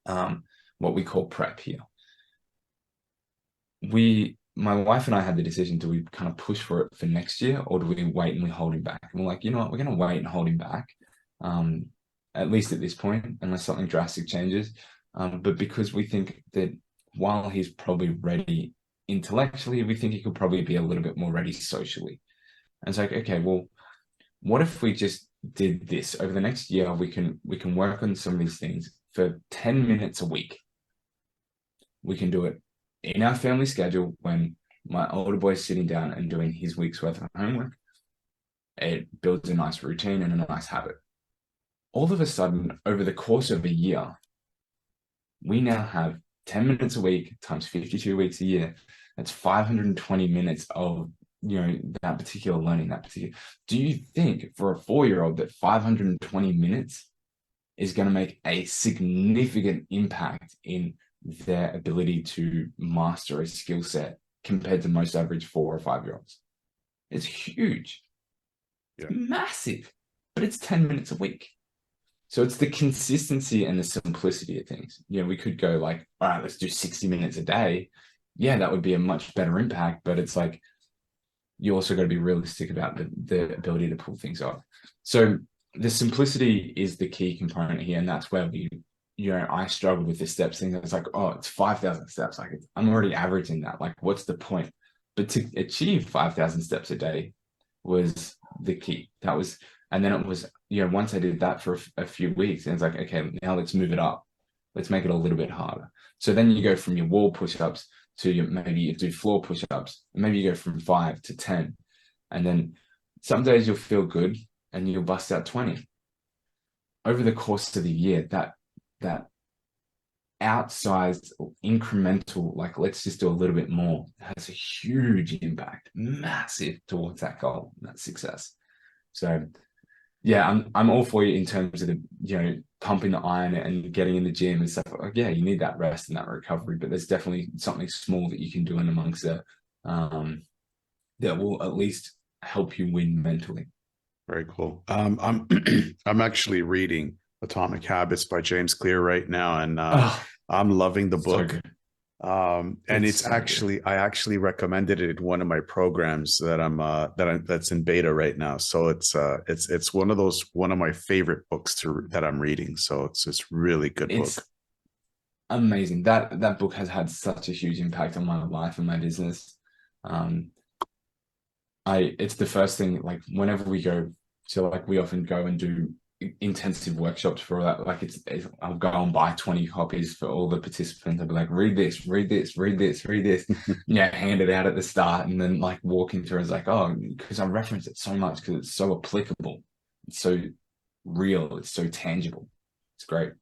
what we call prep here. My wife and I had the decision, do we kind of push for it for next year, or do we wait and we hold him back? And we're like, you know what, we're going to wait and hold him back, at least at this point, unless something drastic changes. But because we think that while he's probably ready intellectually, we think he could probably be a little bit more ready socially. And it's like, okay, well, what if we just did this over the next year? We can work on some of these things for 10 minutes a week. We can do it in our family schedule when my older boy's sitting down and doing his week's worth of homework. It builds a nice routine and a nice habit. All of a sudden, over the course of a year, we now have 10 minutes a week times 52 weeks a year. That's 520 minutes of, that particular learning, do you think for a 4-year-old that 520 minutes is going to make a significant impact in their ability to master a skill set compared to most average 4 or 5-year-olds? It's huge. It's massive, but it's 10 minutes a week. So it's the consistency and the simplicity of things. We could go like, all right, let's do 60 minutes a day. Yeah, that would be a much better impact, but it's like, you also got to be realistic about the ability to pull things off. So the simplicity is the key component here. And that's where I struggled with the steps thing. It's like, oh, it's 5,000 steps. Like I'm already averaging that. Like, what's the point? But to achieve 5,000 steps a day was the key. And then it was, once I did that for a few weeks, and it's like, okay, now let's move it up. Let's make it a little bit harder. So then you go from your wall push-ups to maybe you do floor push-ups, and maybe you go from 5 to 10. And then some days you'll feel good and you'll bust out 20. Over the course of the year, that outsized incremental, like let's just do a little bit more, has a huge impact, massive towards that goal, that success. So yeah, I'm all for you in terms of the, pumping the iron and getting in the gym and stuff. Like, yeah, you need that rest and that recovery, but there's definitely something small that you can do in amongst that will at least help you win mentally. Very cool. I'm I'm actually reading Atomic Habits by James Clear right now, and I'm loving the book. So and it's actually, I actually recommended it in one of my programs that's in beta right now. So it's one of my favorite books that I'm reading. So it's really good book. Amazing. That book has had such a huge impact on my life and my business. It's the first thing, like whenever we go, so like we often go and do intensive workshops for that. Like I'll go and buy 20 copies for all the participants. I'll be like, read this, hand it out at the start, and then like walking through is like, oh, because I reference it so much because it's so applicable, it's so real, it's so tangible. It's great.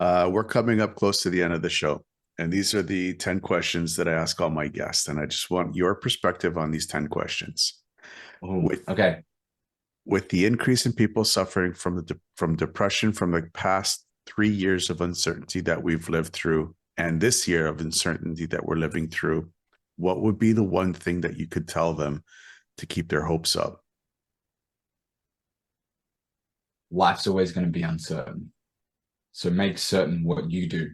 We're coming up close to the end of the show, and these are the 10 questions that I ask all my guests, and I just want your perspective on these 10 questions. Okay. With the increase in people suffering from depression from the past 3 years of uncertainty that we've lived through, and this year of uncertainty that we're living through, what would be the one thing that you could tell them to keep their hopes up? Life's always going to be uncertain. So make certain what you do.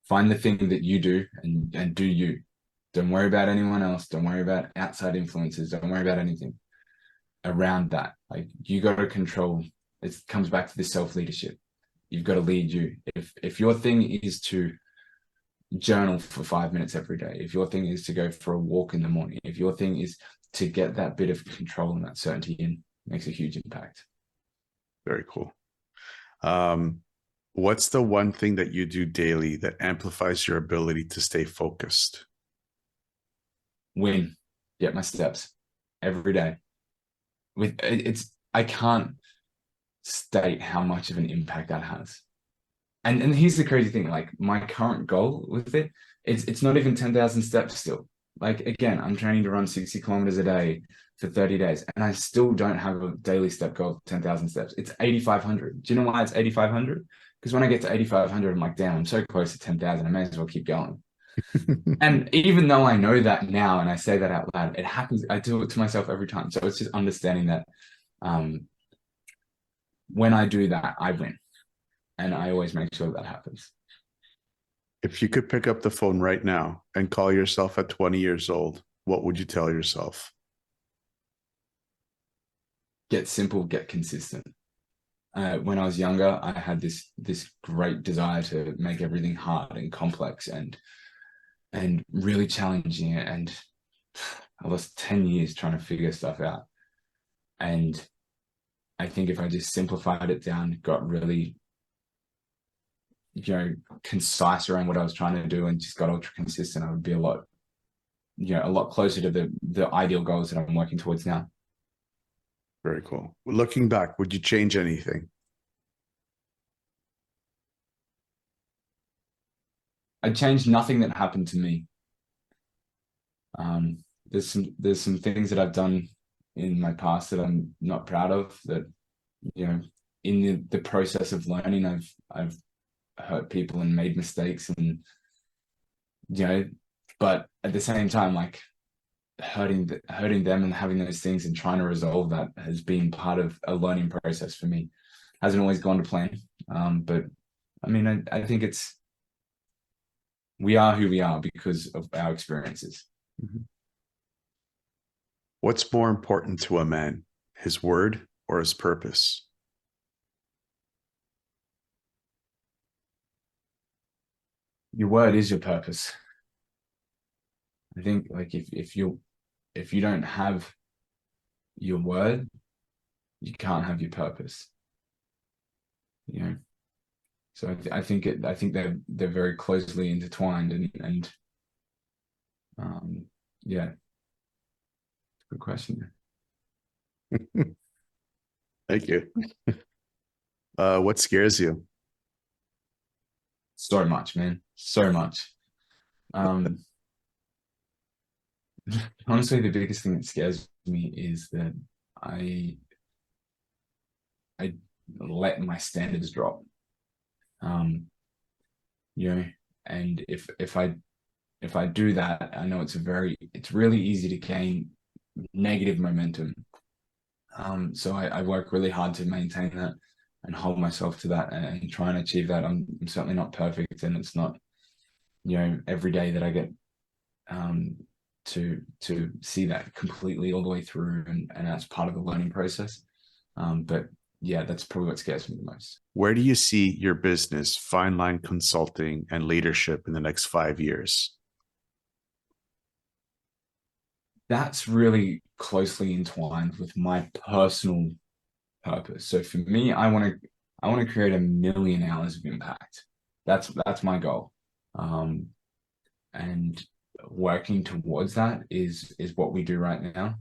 Find the thing that you do and do you. Don't worry about anyone else. Don't worry about outside influences. Don't worry about anything around that. Like you got to control. It comes back to the self-leadership. You've got to lead you. If your thing is to journal for 5 minutes every day, if your thing is to go for a walk in the morning, if your thing is to get that bit of control and that certainty in, makes a huge impact. Very cool. What's the one thing that you do daily that amplifies your ability to stay focused? Win. Get my steps every day. I can't state how much of an impact that has. And here's the crazy thing, like my current goal with it's not even 10,000 steps still. Like, again, I'm training to run 60 kilometers a day for 30 days, and I still don't have a daily step goal of 10,000 steps. It's 8,500. Do you know why it's 8,500? Because when I get to 8,500, I'm like, damn, I'm so close to 10,000. I may as well keep going. And even though I know that now and I say that out loud, it happens. I do it to myself every time. So it's just understanding that um, when I do that, I win. And I always make sure that happens. If you could pick up the phone right now and call yourself at 20 years old, what would you tell yourself? Get simple, get consistent. When I was younger, I had this great desire to make everything hard and complex and really challenging it. And I lost 10 years trying to figure stuff out. And I think if I just simplified it down, got really, concise around what I was trying to do and just got ultra consistent, I would be a lot closer to the ideal goals that I'm working towards now. Very cool. Looking back, would you change anything? I changed nothing that happened to me. There's some things that I've done in my past that I'm not proud of, that, in the process of learning, I've hurt people and made mistakes, and but at the same time, like, hurting them and having those things and trying to resolve that has been part of a learning process for me. Hasn't always gone to plan, but I mean, I think we are who we are because of our experiences. Mm-hmm. What's more important to a man, his word or his purpose? Your word is your purpose. I think, like, if you don't have your word, you can't have your purpose. So I think they're very closely intertwined, and yeah, good question. Thank you. What scares you? So much, man, so much. Honestly, the biggest thing that scares me is that I I let my standards drop. Um, and if I do that, I know it's really easy to gain negative momentum. So I work really hard to maintain that and hold myself to that and try and achieve that. I'm certainly not perfect, and it's not, every day that I get to see that completely all the way through, and that's part of the learning process. But yeah, that's probably what scares me the most. Where do you see your business, fine line consulting, and leadership in the next 5 years? That's really closely entwined with my personal purpose. So for me, I want to create 1 million hours of impact. That's my goal. And working towards that is what we do right now.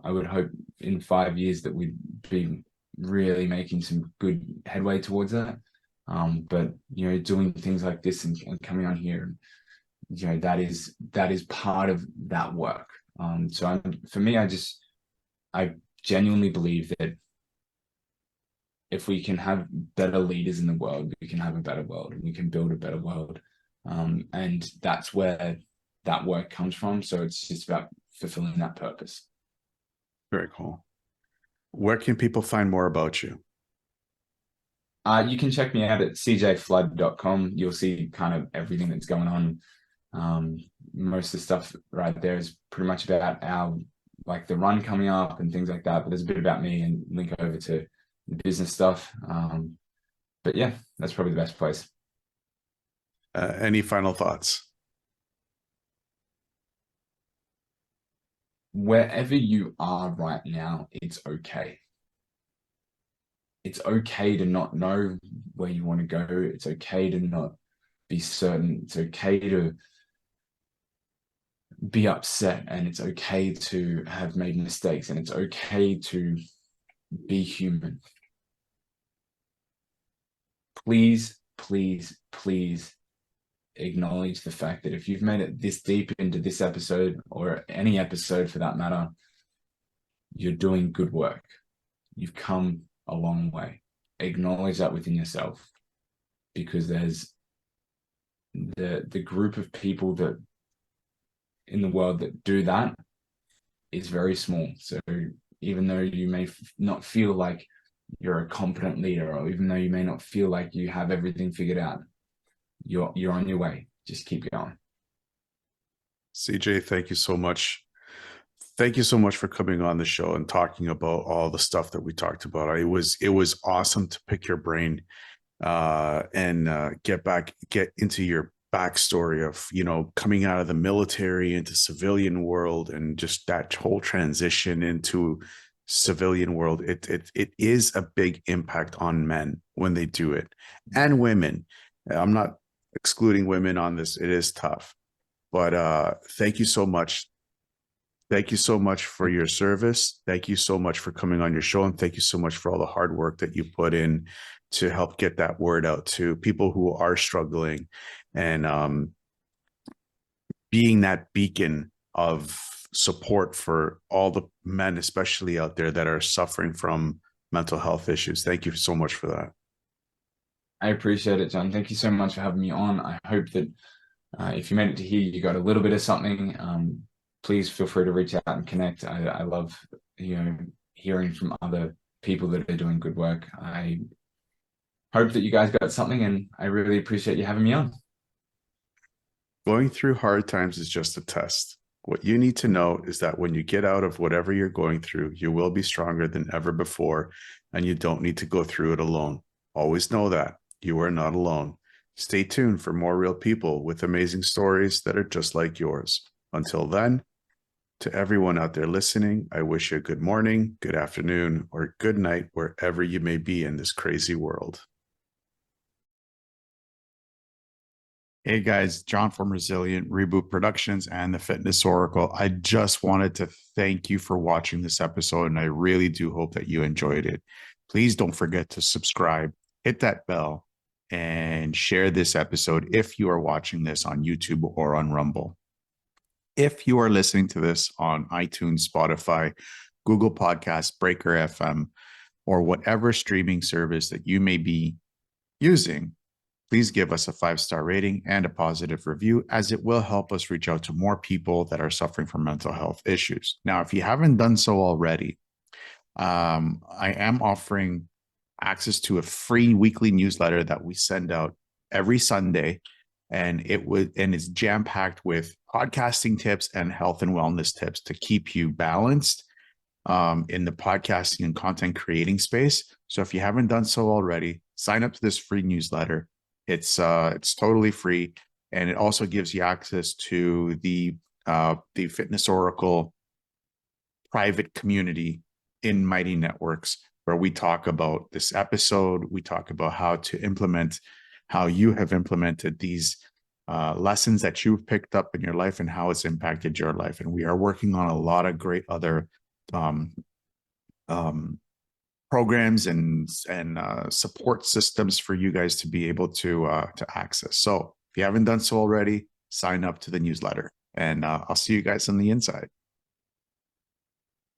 I would hope in 5 years that we'd be really making some good headway towards that. But doing things like this and coming on here, that is part of that work. So for me, I genuinely believe that if we can have better leaders in the world, we can have a better world, and we can build a better world. And that's where that work comes from. So it's just about fulfilling that purpose. Very cool. Where can people find more about you? You can check me out at cjflood.com. You'll see kind of everything that's going on. Most of the stuff right there is pretty much about like the run coming up and things like that. But there's a bit about me and link over to the business stuff. But yeah, that's probably the best place. Any final thoughts? Wherever you are right now, it's okay. It's okay to not know where you want to go. It's okay to not be certain. It's okay to be upset, and it's okay to have made mistakes, and it's okay to be human. Please, please, please acknowledge the fact that if you've made it this deep into this episode, or any episode for that matter, you're doing good work. You've come a long way. Acknowledge that within yourself, because the group of people that in the world that do that is very small. So even though you may not feel like you're a competent leader, or even though you may not feel like you have everything figured out, you're on your way. Just keep going. CJ, thank you so much. Thank you so much for coming on the show and talking about all the stuff that we talked about. It was awesome to pick your brain and get into your backstory of, coming out of the military into civilian world, and just that whole transition into civilian world. It is a big impact on men when they do it, and women. I'm not excluding women on this. It is tough, but thank you so much. Thank you so much for your service. Thank you so much for coming on your show. And thank you so much for all the hard work that you put in to help get that word out to people who are struggling, and being that beacon of support for all the men, especially out there, that are suffering from mental health issues. Thank you so much for that. I appreciate it, John. Thank you so much for having me on. I hope that if you made it to here, you got a little bit of something. Please feel free to reach out and connect. I love, hearing from other people that are doing good work. I hope that you guys got something, and I really appreciate you having me on. Going through hard times is just a test. What you need to know is that when you get out of whatever you're going through, you will be stronger than ever before, and you don't need to go through it alone. Always know that you are not alone. Stay tuned for more real people with amazing stories that are just like yours. Until then, to everyone out there listening, I wish you a good morning, good afternoon, or good night, wherever you may be in this crazy world. Hey guys, John from Resilient Reboot Productions and the Fitness Oracle. I just wanted to thank you for watching this episode, and I really do hope that you enjoyed it. Please don't forget to subscribe, hit that bell, and share this episode if you are watching this on YouTube or on Rumble. If you are listening to this on iTunes, Spotify, Google Podcasts, Breaker FM, or whatever streaming service that you may be using, please give us a 5-star rating and a positive review, as it will help us reach out to more people that are suffering from mental health issues. Now, if you haven't done so already, I am offering access to a free weekly newsletter that we send out every Sunday, and it's jam-packed with podcasting tips and health and wellness tips to keep you balanced in the podcasting and content creating space. So if you haven't done so already, sign up to this free newsletter. It's totally free, and it also gives you access to the Fitness Oracle private community in Mighty Networks, where we talk about this episode. We talk about how you have implemented these lessons that you've picked up in your life and how it's impacted your life. And we are working on a lot of great other programs and support systems for you guys to be able to access. So if you haven't done so already, sign up to the newsletter, and I'll see you guys on the inside.